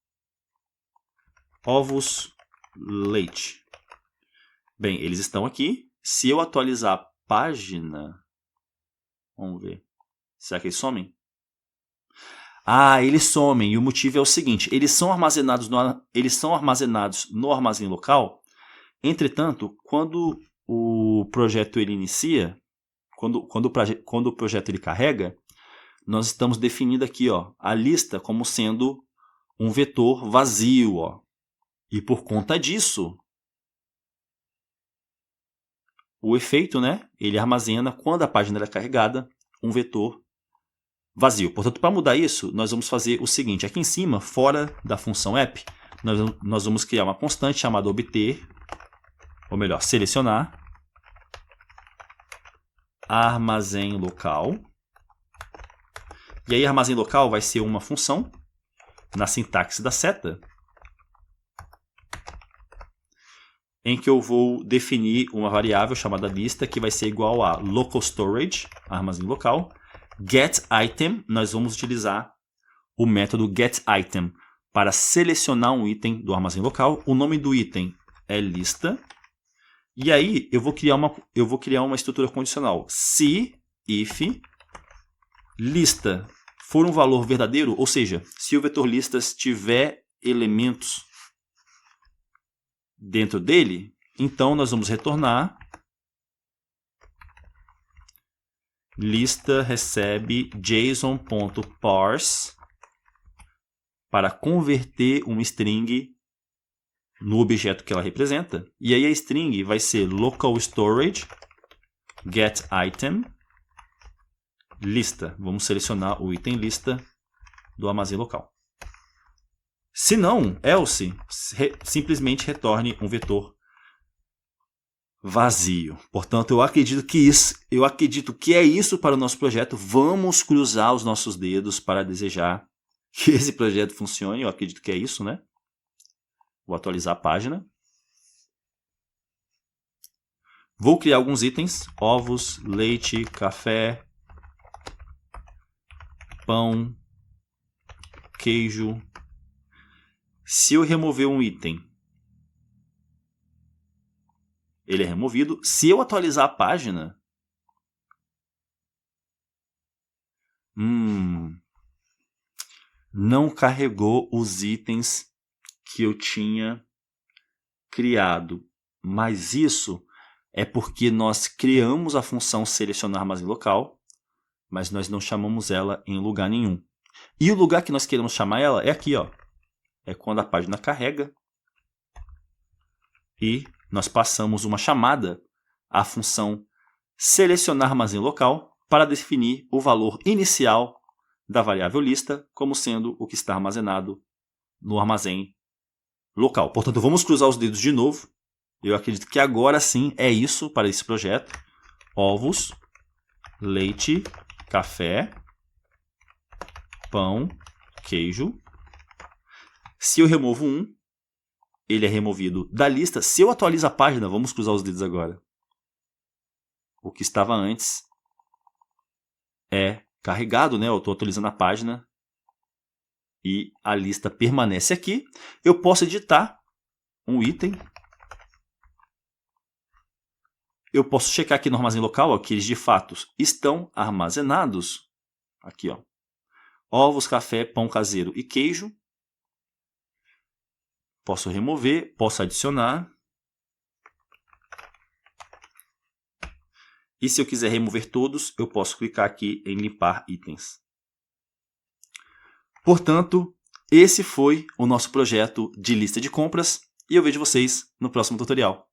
Ovos, leite. Bem, eles estão aqui. Se eu atualizar a página, vamos ver. Será que eles somem? Ah, eles somem, e o motivo é o seguinte, eles são armazenados no armazém local. Entretanto, quando o projeto ele inicia, quando o projeto ele carrega, nós estamos definindo aqui a lista como sendo um vetor vazio. E por conta disso, o efeito, né, ele armazena, quando a página é carregada, um vetor vazio. Portanto, para mudar isso, nós vamos fazer o seguinte. Aqui em cima, fora da função app, nós vamos criar uma constante chamada obter, ou melhor, selecionar, armazém local. E aí, armazém local vai ser uma função na sintaxe da seta, em que eu vou definir uma variável chamada lista, que vai ser igual a local storage, armazém local. getItem, nós vamos utilizar o método getItem para selecionar um item do armazém local. O nome do item é lista. E aí eu vou criar uma estrutura condicional. Se if lista for um valor verdadeiro, ou seja, se o vetor listas tiver elementos dentro dele, então nós vamos retornar lista recebe json.parse para converter um string no objeto que ela representa. E aí a string vai ser local storage getItem lista. Vamos selecionar o item lista do armazém local. Se não, else, simplesmente retorne um vetor vazio. Portanto, eu acredito que é isso para o nosso projeto. Vamos cruzar os nossos dedos para desejar que esse projeto funcione. Eu acredito que é isso, né? Vou atualizar a página. Vou criar alguns itens: ovos, leite, café, pão, queijo. Se eu remover um item, ele é removido. Se eu atualizar a página, não carregou os itens que eu tinha criado. Mas isso é porque nós criamos a função selecionar armazém local, mas nós não chamamos ela em lugar nenhum. E o lugar que nós queremos chamar ela é aqui, é quando a página carrega e nós passamos uma chamada à função selecionar armazém local para definir o valor inicial da variável lista como sendo o que está armazenado no armazém local. Portanto, vamos cruzar os dedos de novo. Eu acredito que agora sim é isso para esse projeto. Ovos, leite, café, pão, queijo. Se eu removo um, ele é removido da lista. Se eu atualizo a página, vamos cruzar os dedos agora. O que estava antes é carregado, né? Eu estou atualizando a página e a lista permanece aqui. Eu posso editar um item. Eu posso checar aqui no armazém local que eles de fato estão armazenados. Aqui, ovos, café, pão caseiro e queijo. Posso remover, posso adicionar. E se eu quiser remover todos, eu posso clicar aqui em limpar itens. Portanto, esse foi o nosso projeto de lista de compras e eu vejo vocês no próximo tutorial.